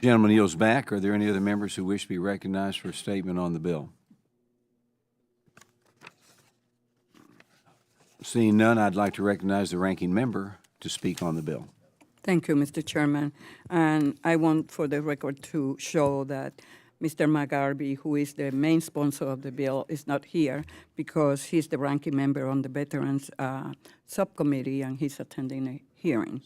Gentleman yields back. Are there any other members who wish to be recognized for a statement on the bill? Seeing none, I'd like to recognize the ranking member to speak on the bill. Thank you, Mr. Chairman. And I want for the record to show that Mr. McGarvey, who is the main sponsor of the bill, is not here because he's the ranking member on the Veterans Subcommittee and he's attending a hearing.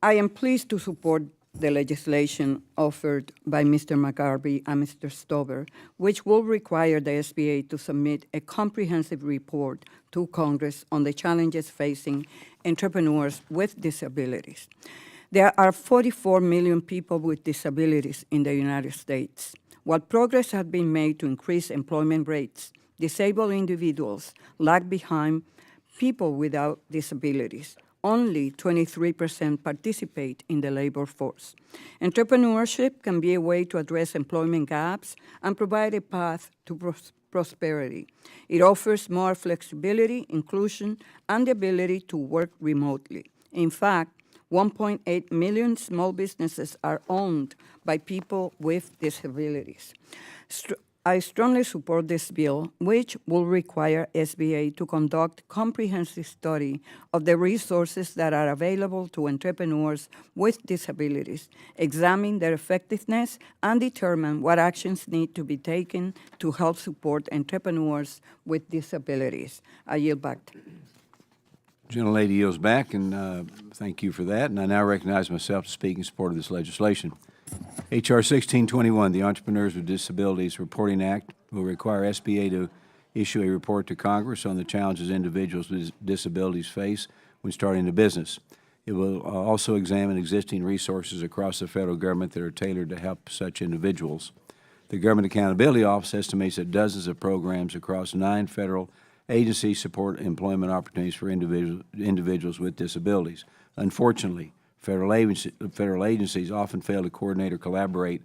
I am pleased to support the legislation offered by Mr. McGarvey and Mr. Stauber, which will require the SBA to submit a comprehensive report to Congress on the challenges facing entrepreneurs with disabilities. There are 44 million people with disabilities in the United States. While progress has been made to increase employment rates, disabled individuals lag behind people without disabilities. Only 23% participate in the labor force. Entrepreneurship can be a way to address employment gaps and provide a path to prosperity. It offers more flexibility, inclusion, and the ability to work remotely. In fact, 1.8 million small businesses are owned by people with disabilities. I strongly support this bill, which will require SBA to conduct comprehensive study of the resources that are available to entrepreneurs with disabilities, examine their effectiveness, and determine what actions need to be taken to help support entrepreneurs with disabilities. I yield back. Gentlelady yields back, and thank you for that. And I now recognize myself to speak in support of this legislation. H.R. 1621, the Entrepreneurs with Disabilities Reporting Act, will require SBA to issue a report to Congress on the challenges individuals with disabilities face when starting a business. It will also examine existing resources across the federal government that are tailored to help such individuals. The Government Accountability Office estimates that dozens of programs across 9 federal agencies support employment opportunities for individuals with disabilities. Unfortunately, federal agencies often fail to coordinate or collaborate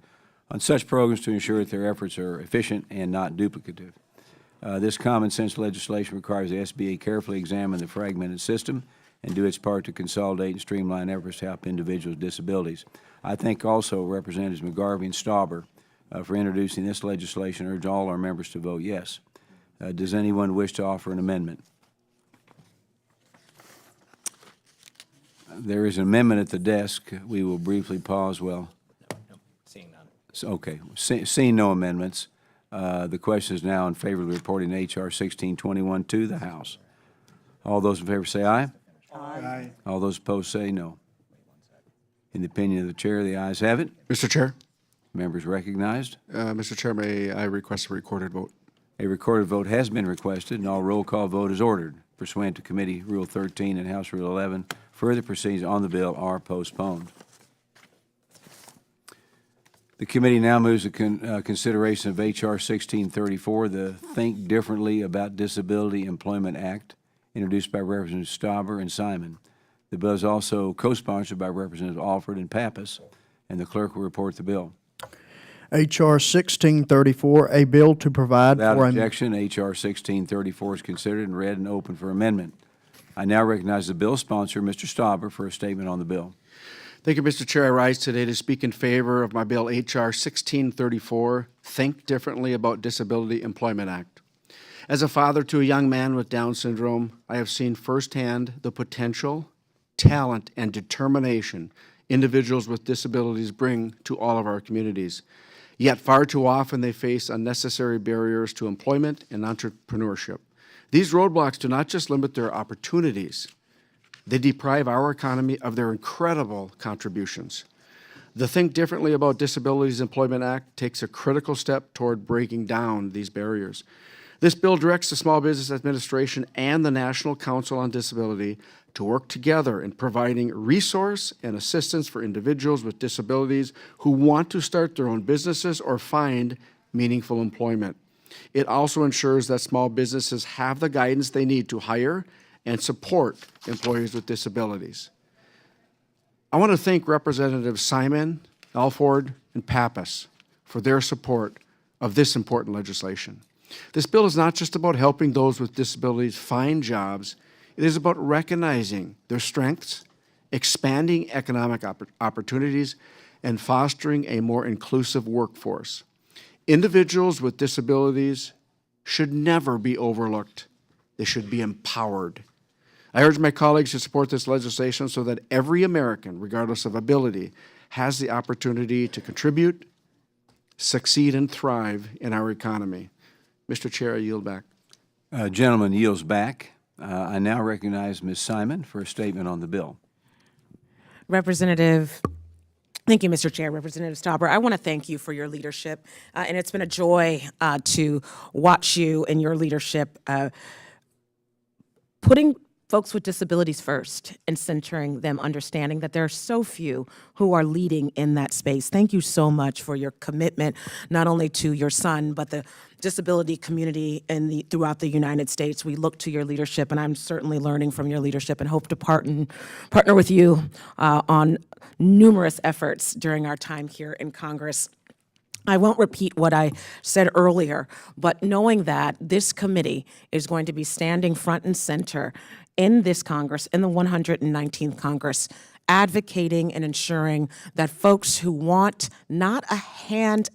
on such programs to ensure that their efforts are efficient and not duplicative. This common sense legislation requires the SBA carefully examine the fragmented system and do its part to consolidate and streamline efforts to help individuals with disabilities. I thank also Representatives McGarvey and Stauber for introducing this legislation. I urge all our members to vote yes. Does anyone wish to offer an amendment? There is an amendment at the desk. We will briefly pause. Well, Seeing none. okay. Seeing no amendments, the question is now in favor of reporting H.R. 1621 to the House. All those in favor say aye. Aye. All those opposed say no. In the opinion of the chair, the ayes have it. Mr. Chair, Members recognized. Mr. Chair, may I request a recorded vote? A recorded vote has been requested, and all roll call vote is ordered pursuant to Committee Rule 13 and House Rule 11. Further proceedings on the bill are postponed. The committee now moves to consideration of H.R. 1634, the Think Differently About Disability Employment Act, introduced by Representatives Stauber and Simon. The bill is also co-sponsored by Representatives Alford and Pappas, and the clerk will report the bill. H.R. 1634, a bill to provide Without for objection, H.R. 1634 is considered and read and open for amendment. I now recognize the bill sponsor, Mr. Stauber, for a statement on the bill. Thank you, Mr. Chair. I rise today to speak in favor of my bill H.R. 1634, Think Differently About Disability Employment Act. As a father to a young man with Down syndrome, I have seen firsthand the potential, talent, and determination individuals with disabilities bring to all of our communities. Yet far too often they face unnecessary barriers to employment and entrepreneurship. These roadblocks do not just limit their opportunities, They deprive our economy of their incredible contributions. The Think Differently About Disabilities Employment Act takes a critical step toward breaking down these barriers. This bill directs the Small Business Administration and the National Council on Disability to work together in providing resource and assistance for individuals with disabilities who want to start their own businesses or find meaningful employment. It also ensures that small businesses have the guidance they need to hire and support employees with disabilities. I want to thank Representatives Simon, Alford, and Pappas for their support of this important legislation. This bill is not just about helping those with disabilities find jobs. It is about recognizing their strengths, expanding economic opportunities, and fostering a more inclusive workforce. Individuals with disabilities should never be overlooked. They should be empowered. I urge my colleagues to support this legislation so that every American, regardless of ability, has the opportunity to contribute, succeed, and thrive in our economy. Mr. Chair, I yield back. Gentleman yields back. I now recognize Ms. Simon for a statement on the bill. Thank you, Mr. Chair. Representative Stauber, I want to thank you for your leadership, and it's been a joy to watch you and your leadership putting folks with disabilities first and centering them, understanding that there are so few who are leading in that space. Thank you so much for your commitment, not only to your son, but the disability community throughout the United States. We look to your leadership, and I'm certainly learning from your leadership and hope to partner with you on numerous efforts during our time here in Congress. I won't repeat what I said earlier, but knowing that this committee is going to be standing front and center in this Congress, in the 119th Congress, advocating and ensuring that folks who want not a handout,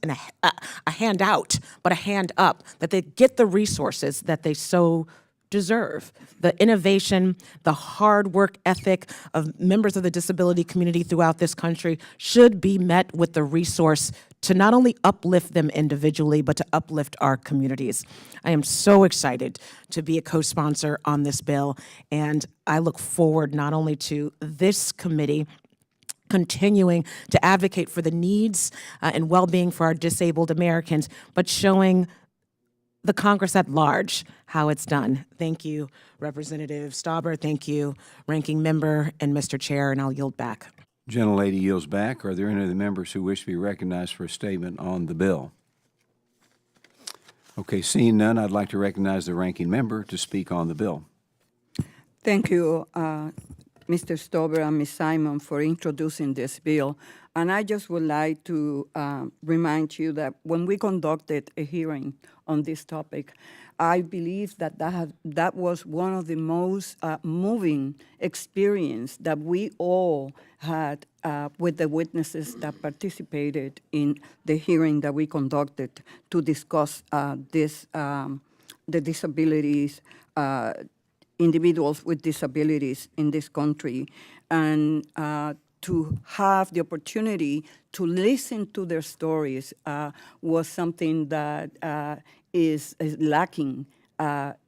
but a hand up, that they get the resources that they so deserve. The innovation, the hard work ethic of members of the disability community throughout this country should be met with the resource to not only uplift them individually, but to uplift our communities. I am so excited to be a co-sponsor on this bill, and I look forward not only to this committee continuing to advocate for the needs and well-being for our disabled Americans, but showing the Congress at large how it's done. Thank you, Representative Stauber. Thank you, Ranking Member and Mr. Chair, and I'll yield back. Gentlelady yields back. Are there any of the members who wish to be recognized for a statement on the bill? Okay, seeing none, I'd like to recognize the Ranking Member to speak on the bill. Thank you, Mr. Stauber and Ms. Simon, for introducing this bill. And I just would like to remind you that when we conducted a hearing on this topic, I believe that that was one of the most moving experience that we all had with the witnesses that participated in the hearing that we conducted to discuss the disabilities, individuals with disabilities in this country, and to have the opportunity to listen to their stories was something that is lacking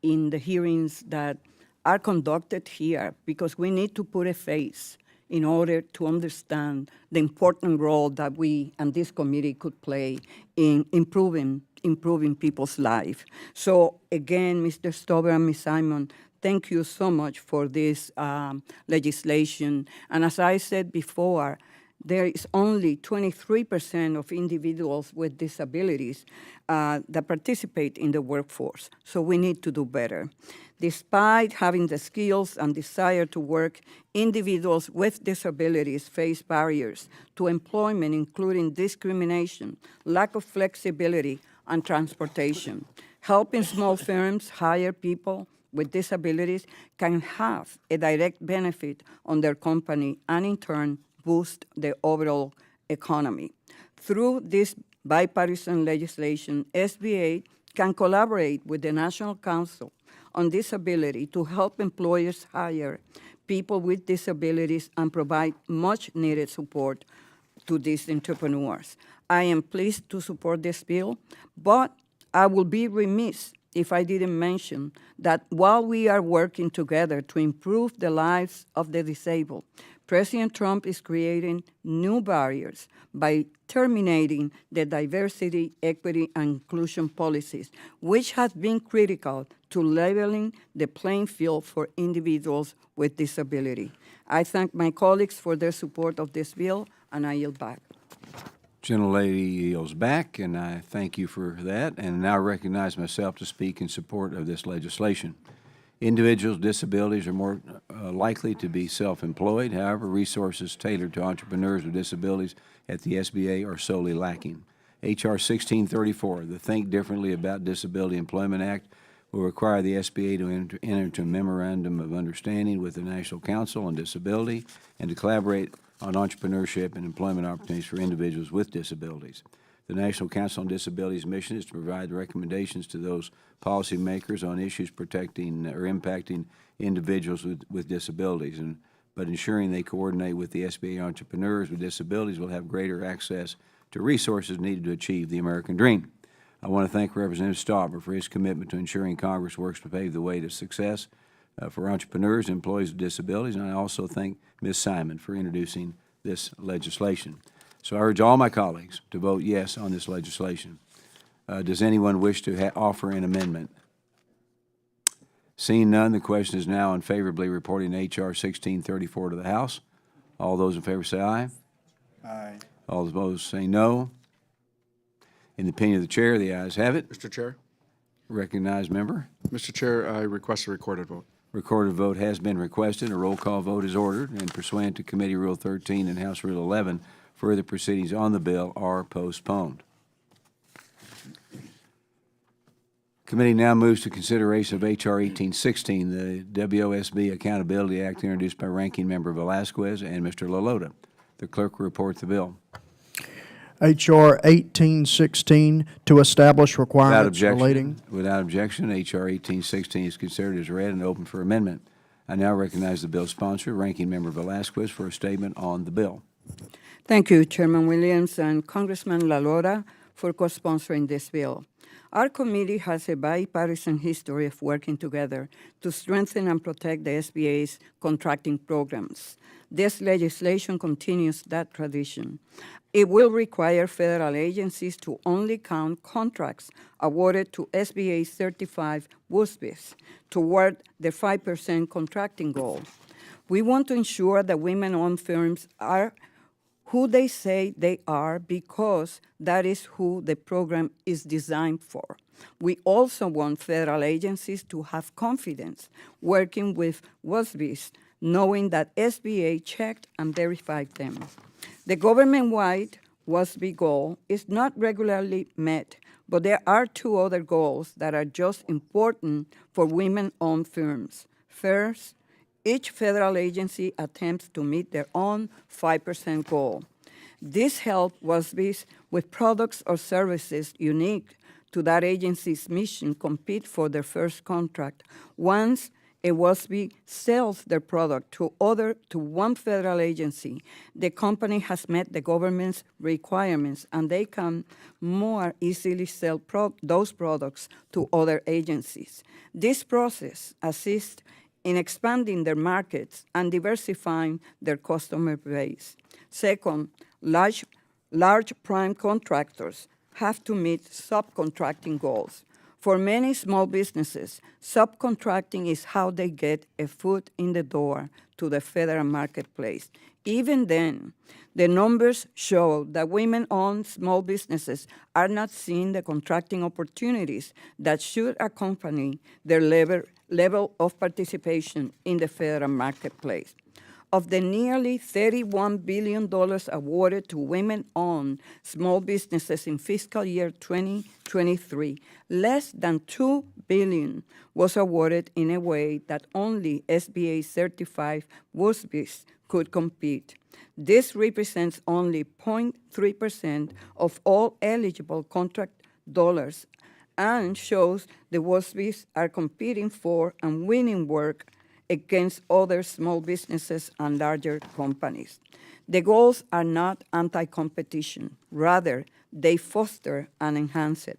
in the hearings that are conducted here, because we need to put a face in order to understand the important role that we and this committee could play in improving people's life. So again, Mr. Stauber and Ms. Simon, thank you so much for this legislation. And as I said before, there is only 23% of individuals with disabilities that participate in the workforce. So we need to do better. Despite having the skills and desire to work, individuals with disabilities face barriers to employment, including discrimination, lack of flexibility, and transportation. Helping small firms hire people with disabilities can have a direct benefit on their company and, in turn, boost the overall economy. Through this bipartisan legislation, SBA can collaborate with the National Council on Disability to help employers hire people with disabilities and provide much-needed support to these entrepreneurs. I am pleased to support this bill, but I will be remiss if I didn't mention that while we are working together to improve the lives of the disabled, President Trump is creating new barriers by terminating the diversity, equity, and inclusion policies, which has been critical to leveling the playing field for individuals with disability. I thank my colleagues for their support of this bill, and I yield back. Gentlelady yields back, and I thank you for that, and now recognize myself to speak in support of this legislation. Individuals with disabilities are more likely to be self-employed. However, resources tailored to entrepreneurs with disabilities at the SBA are sorely lacking. H.R. 1634, the Think Differently About Disability Employment Act, will require the SBA to enter into a memorandum of understanding with the National Council on Disability and to collaborate on entrepreneurship and employment opportunities for individuals with disabilities. The National Council on Disability's mission is to provide recommendations to those policymakers on issues protecting or impacting individuals with disabilities, but ensuring they coordinate with the SBA entrepreneurs with disabilities will have greater access to resources needed to achieve the American dream. I want to thank Representative Stauber for his commitment to ensuring Congress works to pave the way to success for entrepreneurs and employees with disabilities, and I also thank Ms. Simon for introducing this legislation. So I urge all my colleagues to vote yes on this legislation. Does anyone wish to offer an amendment? Seeing none, the question is now on favorably reporting H.R. 1634 to the House. All those in favor say aye. Aye. All opposed say no. In the opinion of the chair, the ayes have it. Mr. Chair? Recognized member. Mr. Chair, I request a recorded vote. Recorded vote has been requested. A roll call vote is ordered, and pursuant to Committee Rule 13 and House Rule 11, further proceedings on the bill are postponed. Committee now moves to consideration of H.R. 1816, the WOSB Accountability Act, introduced by Ranking Member Velasquez and Mr. LaLota. The clerk will report the bill. H.R. 1816, to establish requirements relating. Without objection, H.R. 1816 is considered as read and open for amendment. I now recognize the bill's sponsor, Ranking Member Velasquez, for a statement on the bill. Thank you, Chairman Williams and Congressman LaLota, for co-sponsoring this bill. Our committee has a bipartisan history of working together to strengthen and protect the SBA's contracting programs. This legislation continues that tradition. It will require federal agencies to only count contracts awarded to SBA-certified WOSBs toward the 5% contracting goal. We want to ensure that women-owned firms are who they say they are because that is who the program is designed for. We also want federal agencies to have confidence working with WOSBs, knowing that SBA checked and verified them. The government-wide WOSB goal is not regularly met, but there are two other goals that are just important for women-owned firms. First, each federal agency attempts to meet their own 5% goal. This helps WOSBs with products or services unique to that agency's mission compete for their first contract. Once a WOSB sells their product to one federal agency, the company has met the government's requirements, and they can more easily sell those products to other agencies. This process assists in expanding their markets and diversifying their customer base. Second, large prime contractors have to meet subcontracting goals. For many small businesses, subcontracting is how they get a foot in the door to the federal marketplace. Even then, the numbers show that women-owned small businesses are not seeing the contracting opportunities that should accompany their level of participation in the federal marketplace. Of the nearly $31 billion awarded to women-owned small businesses in fiscal year 2023, less than $2 billion was awarded in a way that only SBA-certified WOSBs could compete. This represents only 0.3% of all eligible contract dollars and shows the WOSBs are competing for and winning work against other small businesses and larger companies. The goals are not anti-competition. Rather, they foster and enhance it.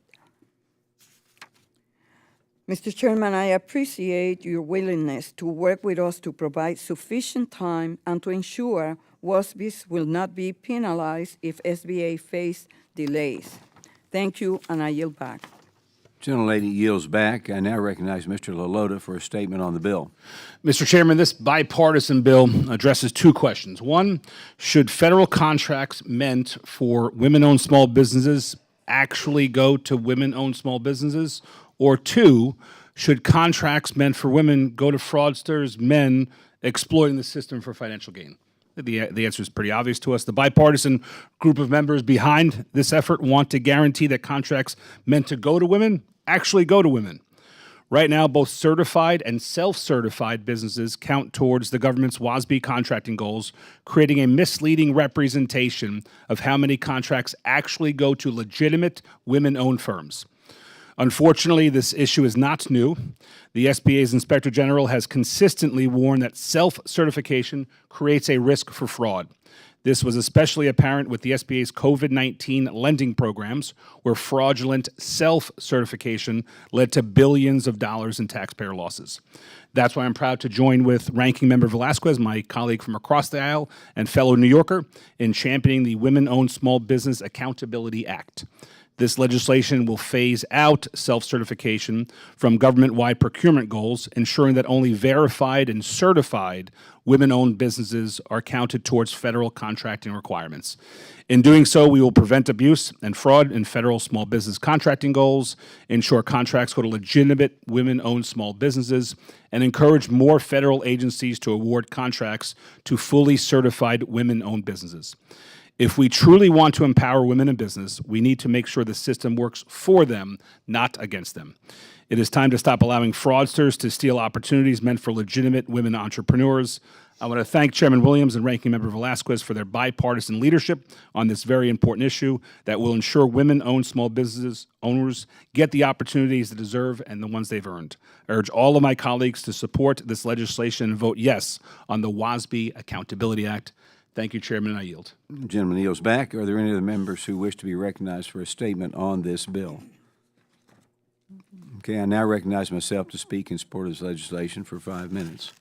Mr. Chairman, I appreciate your willingness to work with us to provide sufficient time and to ensure WOSBs will not be penalized if SBA face delays. Thank you, and I yield back. Gentlelady yields back. I now recognize Mr. Lalota for a statement on the bill. Mr. Chairman, this bipartisan bill addresses two questions. One, should federal contracts meant for women-owned small businesses actually go to women-owned small businesses? Or two, should contracts meant for women go to fraudsters, men exploiting the system for financial gain? The answer is pretty obvious to us. The bipartisan group of members behind this effort want to guarantee that contracts meant to go to women actually go to women. Right now, both certified and self-certified businesses count towards the government's WOSB contracting goals, creating a misleading representation of how many contracts actually go to legitimate women-owned firms. Unfortunately, this issue is not new. The SBA's Inspector General has consistently warned that self-certification creates a risk for fraud. This was especially apparent with the SBA's COVID-19 lending programs, where fraudulent self-certification led to billions of dollars in taxpayer losses. That's why I'm proud to join with Ranking Member Velasquez, my colleague from across the aisle and fellow New Yorker, in championing the Women-Owned Small Business Accountability Act. This legislation will phase out self-certification from government-wide procurement goals, ensuring that only verified and certified women-owned businesses are counted towards federal contracting requirements. In doing so, we will prevent abuse and fraud in federal small business contracting goals, ensure contracts go to legitimate women-owned small businesses, and encourage more federal agencies to award contracts to fully certified women-owned businesses. If we truly want to empower women in business, we need to make sure the system works for them, not against them. It is time to stop allowing fraudsters to steal opportunities meant for legitimate women entrepreneurs. I want to thank Chairman Williams and Ranking Member Velasquez for their bipartisan leadership on this very important issue that will ensure women-owned small business owners get the opportunities they deserve and the ones they've earned. I urge all of my colleagues to support this legislation and vote yes on the WOSB Accountability Act. Thank you, Chairman, and I yield. The gentleman yields back. Are there any other members who wish to be recognized for a statement on this bill? Okay, I now recognize myself to speak in support of this legislation for 5 minutes.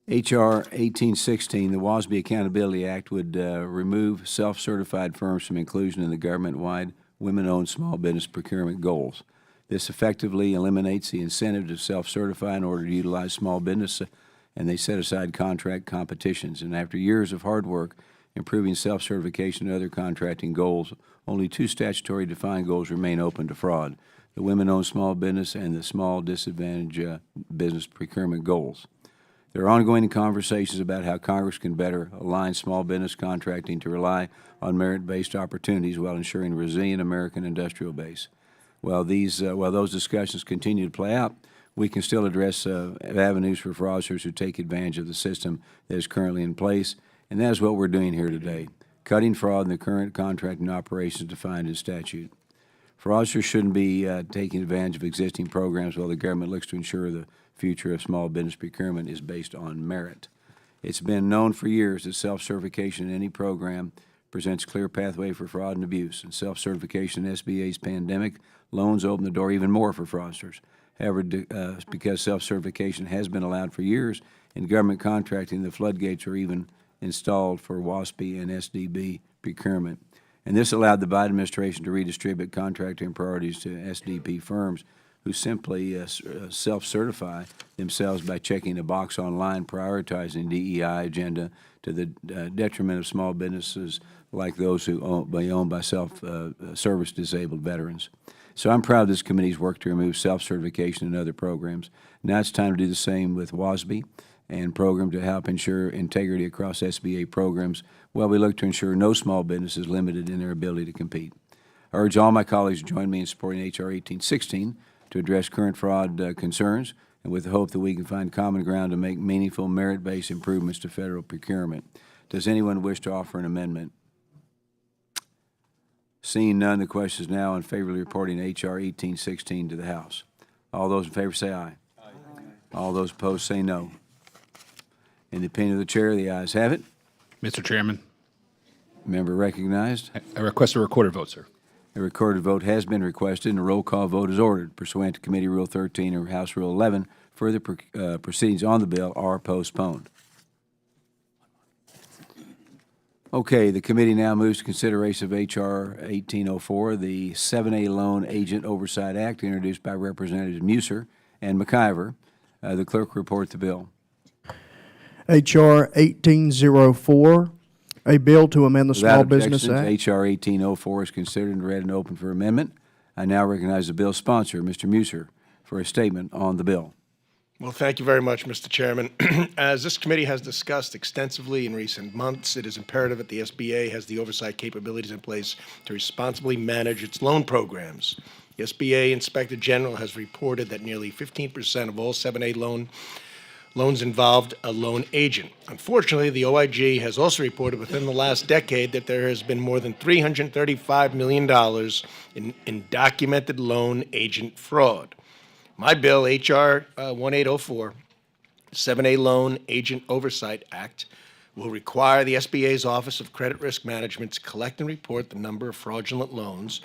H.R. 1816, the WOSB Accountability Act, would remove self-certified firms from inclusion in the government-wide women-owned small business procurement goals. This effectively eliminates the incentive to self-certify in order to utilize small business, and they set aside contract competitions. And after years of hard work improving self-certification and other contracting goals, only 2 statutory defined goals remain open to fraud: the women-owned small business and the small disadvantaged business procurement goals. There are ongoing conversations about how Congress can better align small business contracting to rely on merit-based opportunities while ensuring a resilient American industrial base. While those discussions continue to play out, we can still address avenues for fraudsters who take advantage of the system that is currently in place, and that is what we're doing here today, cutting fraud in the current contracting operations defined in statute. Fraudsters shouldn't be taking advantage of existing programs while the government looks to ensure the future of small business procurement is based on merit. It's been known for years that self-certification in any program presents a clear pathway for fraud and abuse, and self-certification in SBA's pandemic loans open the door even more for fraudsters. However, because self-certification has been allowed for years in government contracting, the floodgates are even installed for WOSB and SDB procurement. And this allowed the Biden administration to redistribute contracting priorities to SDP firms who simply self-certify themselves by checking a box online prioritizing DEI agenda to the detriment of small businesses like those who are owned by service disabled veterans. So I'm proud of this committee's work to remove self-certification in other programs. Now it's time to do the same with WOSB and program to help ensure integrity across SBA programs while we look to ensure no small business is limited in their ability to compete. I urge all my colleagues to join me in supporting H.R. 1816 to address current fraud concerns, and with the hope that we can find common ground to make meaningful merit-based improvements to federal procurement. Does anyone wish to offer an amendment? Seeing none, the question is now in favor of reporting H.R. 1816 to the House. All those in favor say aye. Aye. All those opposed say no. In the opinion of the chair, the ayes have it. Mr. Chairman, Member recognized. I request a recorded vote, sir. A recorded vote has been requested, and a roll call vote is ordered pursuant to Committee Rule 13 or House Rule 11. Further proceedings on the bill are postponed. Okay, the committee now moves to consideration of H.R. 1804, the 7A Loan Agent Oversight Act, introduced by Representatives Musser and McIver. The clerk will report the bill. H.R. 1804, a bill to amend the Small Business Without objections, Act. H.R. 1804 is considered and read and open for amendment. I now recognize the bill's sponsor, Mr. Musser, for a statement on the bill. Well, thank you very much, Mr. Chairman. As this committee has discussed extensively in recent months, it is imperative that the SBA has the oversight capabilities in place to responsibly manage its loan programs. The SBA Inspector General has reported that nearly 15% of all 7A loans involved a loan agent. Unfortunately, the OIG has also reported within the last decade that there has been more than $335 million in documented loan agent fraud. My bill, H.R. 1804, 7A Loan Agent Oversight Act, will require the SBA's Office of Credit Risk Management to collect and report the number of fraudulent loans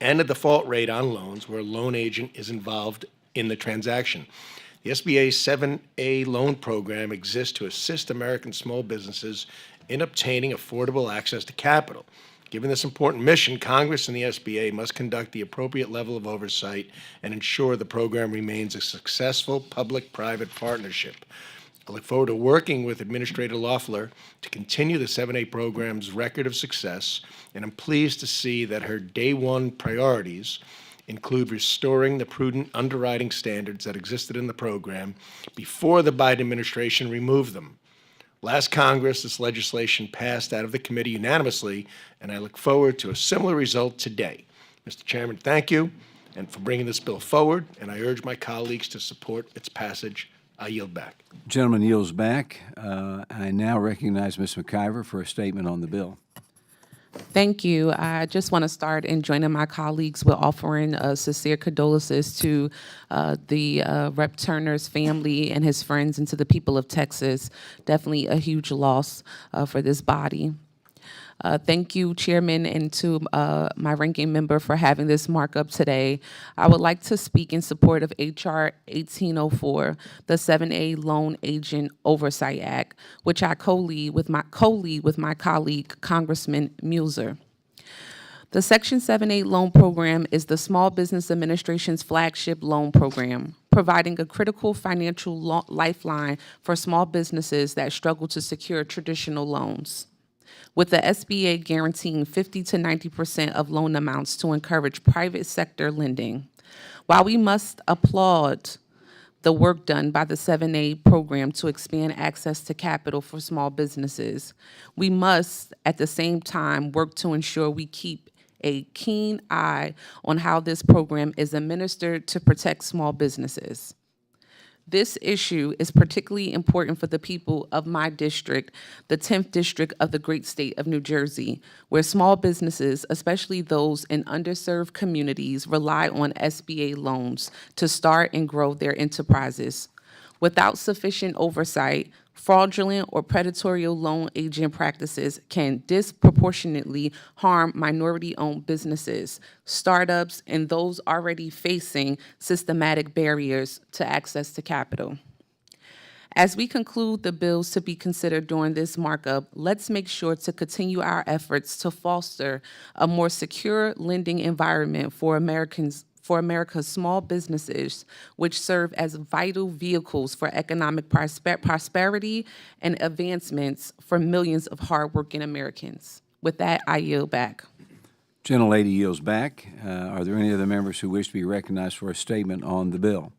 and the default rate on loans where a loan agent is involved in the transaction. The SBA's 7A loan program exists to assist American small businesses in obtaining affordable access to capital. Given this important mission, Congress and the SBA must conduct the appropriate level of oversight and ensure the program remains a successful public-private partnership. I look forward to working with Administrator Loeffler to continue the 7A program's record of success, and I'm pleased to see that her day one priorities include restoring the prudent underwriting standards that existed in the program before the Biden administration removed them. Last Congress, this legislation passed out of the committee unanimously, and I look forward to a similar result today. Mr. Chairman, thank you and for bringing this bill forward, and I urge my colleagues to support its passage. I yield back. Gentleman yields back. I now recognize Ms. McIver for a statement on the bill. Thank you. I just want to start in joining my colleagues with offering sincere condolences to the Rep. Turner's family and his friends and to the people of Texas. Definitely a huge loss for this body. Thank you, Chairman, and to my ranking member for having this markup today. I would like to speak in support of H.R. 1804, the 7A Loan Agent Oversight Act, which I co-lead with my colleague, Congressman Musser. The Section 7A loan program is the Small Business Administration's flagship loan program, providing a critical financial lifeline for small businesses that struggle to secure traditional loans, with the SBA guaranteeing 50 to 90% of loan amounts to encourage private sector lending. While we must applaud the work done by the 7A program to expand access to capital for small businesses, we must, at the same time, work to ensure we keep a keen eye on how this program is administered to protect small businesses. This issue is particularly important for the people of my district, the 10th district of the great state of New Jersey, where small businesses, especially those in underserved communities, rely on SBA loans to start and grow their enterprises. Without sufficient oversight, fraudulent or predatory loan agent practices can disproportionately harm minority-owned businesses, startups, and those already facing systematic barriers to access to capital. As we conclude the bills to be considered during this markup, let's make sure to continue our efforts to foster a more secure lending environment for America's small businesses, which serve as vital vehicles for economic prosperity and advancements for millions of hardworking Americans. With that, I yield back. Gentlelady yields back. Are there any other members who wish to be recognized for a statement on the bill?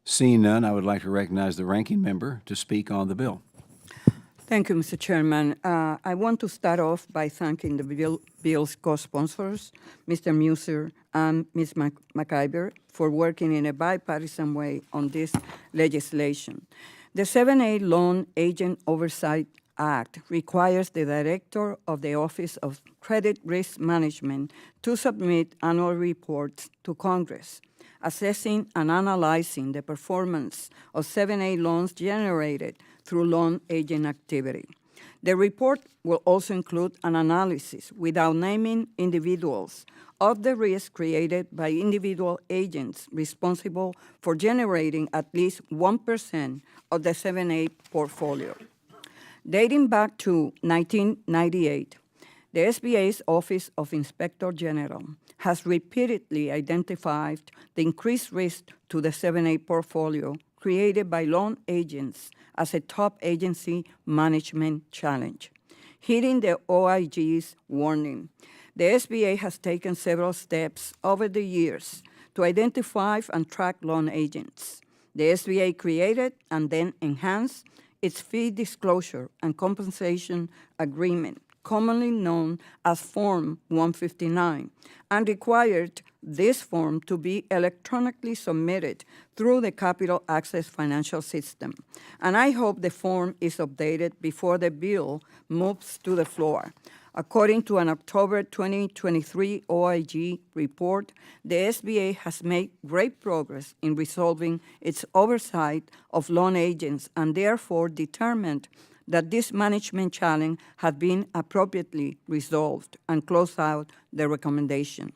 Seeing none, I would like to recognize the ranking member to speak on the bill. Thank you, Mr. Chairman. I want to start off by thanking the bill's co-sponsors, Mr. Musser and Ms. McIver, for working in a bipartisan way on this legislation. The 7A Loan Agent Oversight Act requires the Director of the Office of Credit Risk Management to submit annual reports to Congress, assessing and analyzing the performance of 7A loans generated through loan agent activity. The report will also include an analysis, without naming individuals, of the risk created by individual agents responsible for generating at least 1% of the 7(a) portfolio. Dating back to 1998, the SBA's Office of Inspector General has repeatedly identified the increased risk to the 7(a) portfolio created by loan agents as a top agency management challenge. Heeding the OIG's warning, the SBA has taken several steps over the years to identify and track loan agents. The SBA created and then enhanced its fee disclosure and compensation agreement, commonly known as Form 159, and required this form to be electronically submitted through the Capital Access Financial System. And I hope the form is updated before the bill moves to the floor. According to an October 2023 OIG report, the SBA has made great progress in resolving its oversight of loan agents and therefore determined that this management challenge had been appropriately resolved and closed out the recommendation.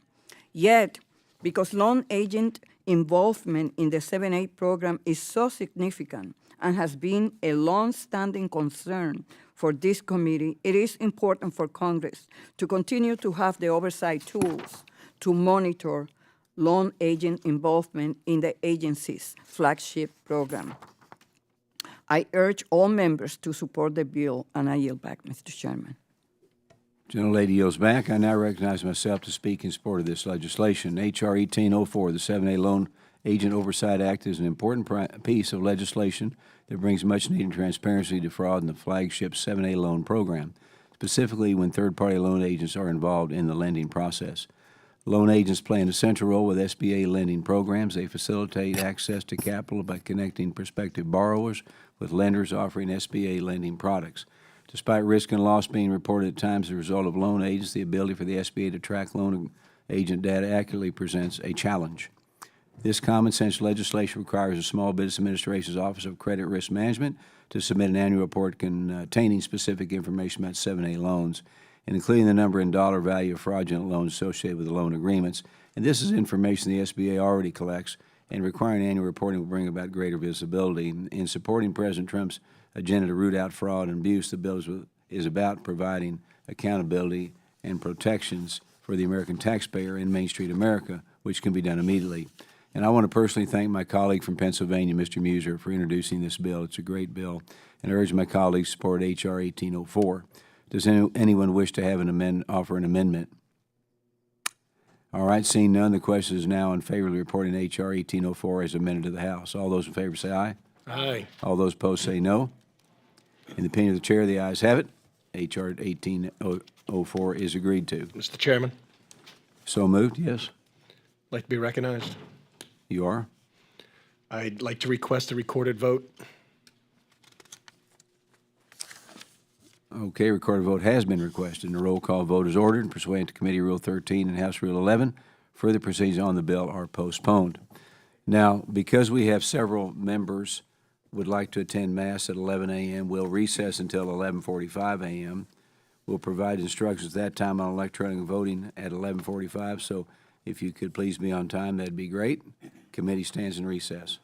Yet, because loan agent involvement in the 7(a) program is so significant and has been a long-standing concern for this committee, it is important for Congress to continue to have the oversight tools to monitor loan agent involvement in the agency's flagship program. I urge all members to support the bill, and I yield back, Mr. Chairman. Gentlelady yields back. I now recognize myself to speak in support of this legislation. H.R. 1804, the 7(a) Loan Agent Oversight Act, is an important piece of legislation that brings much-needed transparency to fraud in the flagship 7(a) loan program, specifically when third-party loan agents are involved in the lending process. Loan agents play an essential role with SBA lending programs. They facilitate access to capital by connecting prospective borrowers with lenders offering SBA lending products. Despite risk and loss being reported at times as a result of loan agents, the ability for the SBA to track loan agent data accurately presents a challenge. This common-sense legislation requires the Small Business Administration's Office of Credit Risk Management to submit an annual report containing specific information about 7(a) loans, and including the number and dollar value of fraudulent loans associated with the loan agreements. And this is information the SBA already collects, and requiring annual reporting will bring about greater visibility. In supporting President Trump's agenda to root out fraud and abuse, the bill is about providing accountability and protections for the American taxpayer in Main Street America, which can be done immediately. And I want to personally thank my colleague from Pennsylvania, Mr. Muser, for introducing this bill. It's a great bill, and I urge my colleagues to support H.R. 1804. Does anyone wish to have offer an amendment? All right, seeing none, the question is now in favor of reporting H.R. 1804 as amended to the House. All those in favor say aye. Aye. All those opposed say no. In the opinion of the chair, the ayes have it. H.R. 1804 is agreed to. Mr. Chairman, So moved, yes. like to be recognized. You are? I'd like to request a recorded vote. Okay, recorded vote has been requested, and a roll call vote is ordered pursuant to Committee Rule 13 and House Rule 11. Further proceedings on the bill are postponed. Now, because we have several members would like to attend Mass at 11 a.m., we'll recess until 11:45 a.m. We'll provide instructions at that time on electronic voting at 11:45, so if you could please be on time, that'd be great. Committee stands in recess.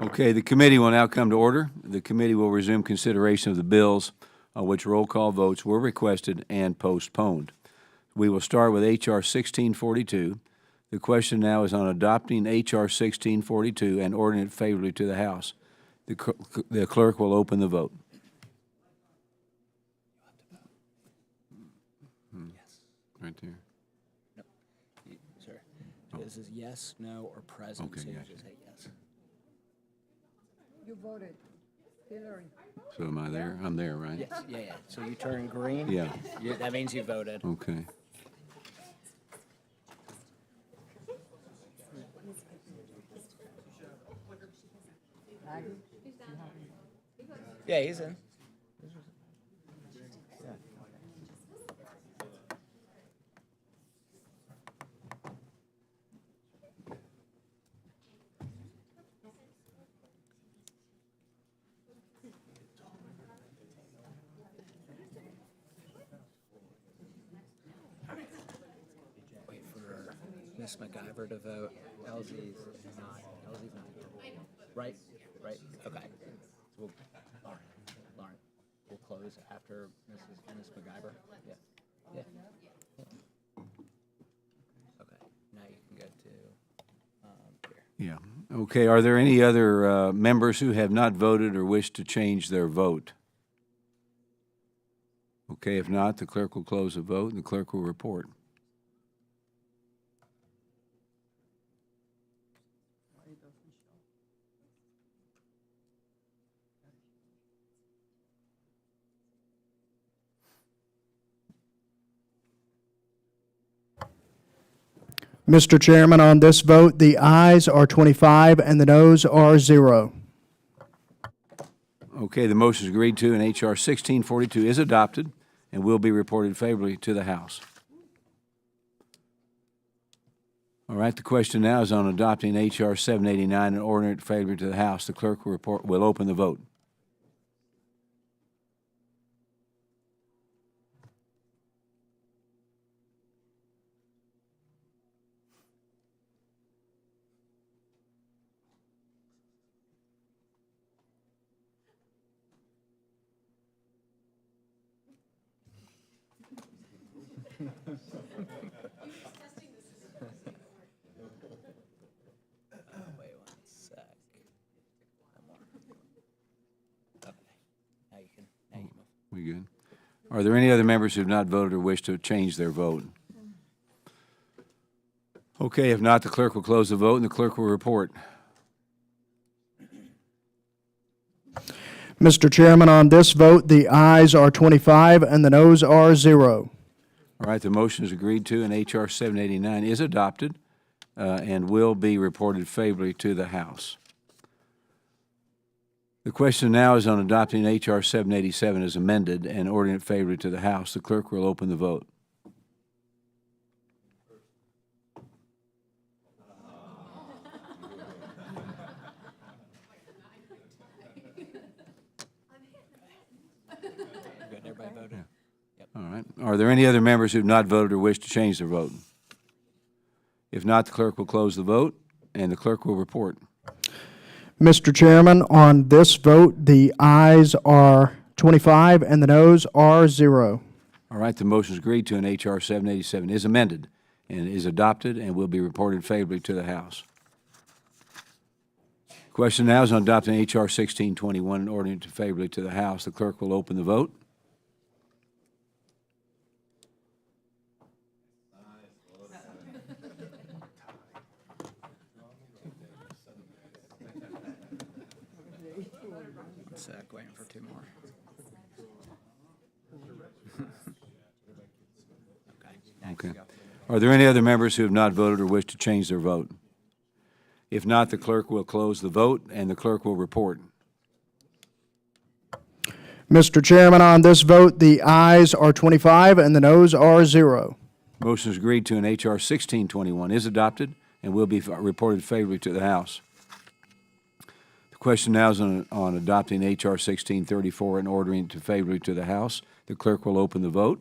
Okay, the committee will now come to order. The committee will resume consideration of the bills on which roll call votes were requested and postponed. We will start with H.R. 1642. The question now is on adopting H.R. 1642 and ordering it favorably to the House. The clerk will open the vote. Right there. Sir, this is yes, no, or present. Okay, So you gotcha. just say yes. You voted. Hillary. So am I there? I'm there, right? Yes, yeah. So you turn green. Yeah. That means you voted. Okay. Yeah, he's in. Wait for Miss MacGyver to vote. LZ's not. LZ's not. Right? Right? Okay. So Lauren, we'll close after Miss MacGyver? Yeah. Yeah. Okay. Now you can go to here. Yeah. Okay, are there any other members who have not voted or wish to change their vote? Okay, if not, the clerk will close the vote and the clerk will report. Mr. Chairman, on this vote, the ayes are 25 and the noes are 0. Okay, the motion is agreed to and H.R. 1642 is adopted and will be reported favorably to the House. All right, the question now is on adopting H.R. 789 and ordering it favorably to the House. The clerk will open the vote. Wait 1 sec. One more. Okay. Now you can move. We good? Are there any other members who have not voted or wish to change their vote? Okay, if not, the clerk will close the vote and the clerk will report. Mr. Chairman, on this vote, the ayes are 25 and the noes are 0. All right, the motion is agreed to and H.R. 789 is adopted and will be reported favorably to the House. The question now is on adopting H.R. 787 as amended and ordering it favorably to the House. The clerk will open the vote. Good. Everybody voted? All right. Are there any other members who have not voted or wish to change their vote? If not, the clerk will close the vote and the clerk will report. Mr. Chairman, on this vote, the ayes are 25 and the noes are 0. All right, the motion is agreed to and H.R. 787 is amended and is adopted and will be reported favorably to the House. Question now is on adopting H.R. 1621 and ordering it favorably to the House. The clerk will open the vote. One sec. Waiting for 2 more. Okay. Are there any other members who have not voted or wish to change their vote? If not, the clerk will close the vote and the clerk will report. Mr. Chairman, on this vote, the ayes are 25 and the noes are 0. Motion is agreed to and H.R. 1621 is adopted and will be reported favorably to the House. The question now is on adopting H.R. 1634 and ordering it favorably to the House. The clerk will open the vote.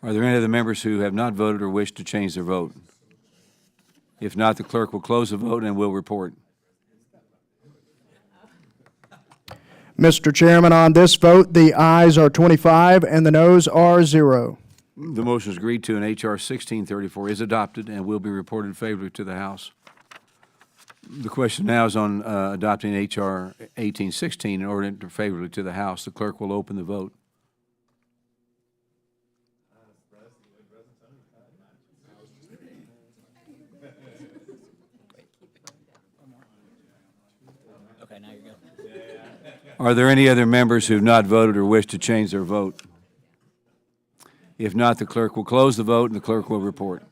Are there any other members who have not voted or wish to change their vote? If not, the clerk will close the vote and will report. Mr. Chairman, on this vote, the ayes are 25 and the noes are 0. The motion is agreed to, and H.R. 1634 is adopted and will be reported favorably to the House. The question now is on adopting H.R. 1816 in order to favorably to the House. The clerk will open the vote. Okay, now you're good. Are there any other members who have not voted or wish to change their vote? If not, the clerk will close the vote and the clerk will report.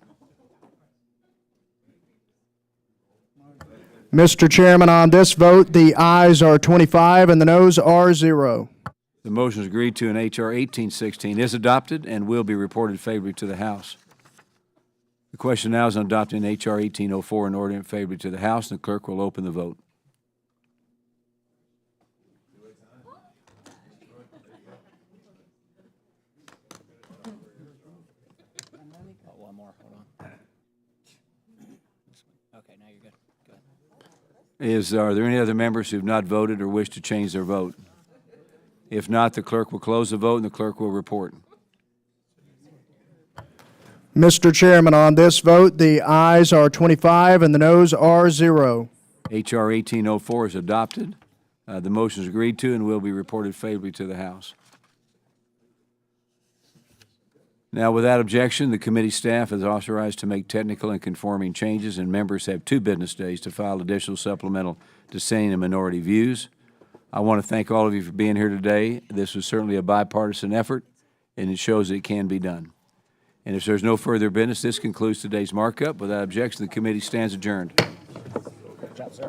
Mr. Chairman, on this vote, the ayes are 25 and the noes are 0. The motion is agreed to, and H.R. 1816 is adopted and will be reported favorably to the House. The question now is on adopting H.R. 1804 in order favorably to the House, and the clerk will open the vote. One more, hold on. Okay, now you're good. Go ahead. Are there any other members who have not voted or wish to change their vote? If not, the clerk will close the vote and the clerk will report. Mr. Chairman, on this vote, the ayes are 25 and the noes are 0. H.R. 1804 is adopted. The motion is agreed to and will be reported favorably to the House. Now, without objection, the committee staff is authorized to make technical and conforming changes, and members have 2 business days to file additional supplemental dissenting and minority views. I want to thank all of you for being here today. This was certainly a bipartisan effort, and it shows that it can be done. And if there's no further business, this concludes today's markup. Without objection, the committee stands adjourned. Good job, sir.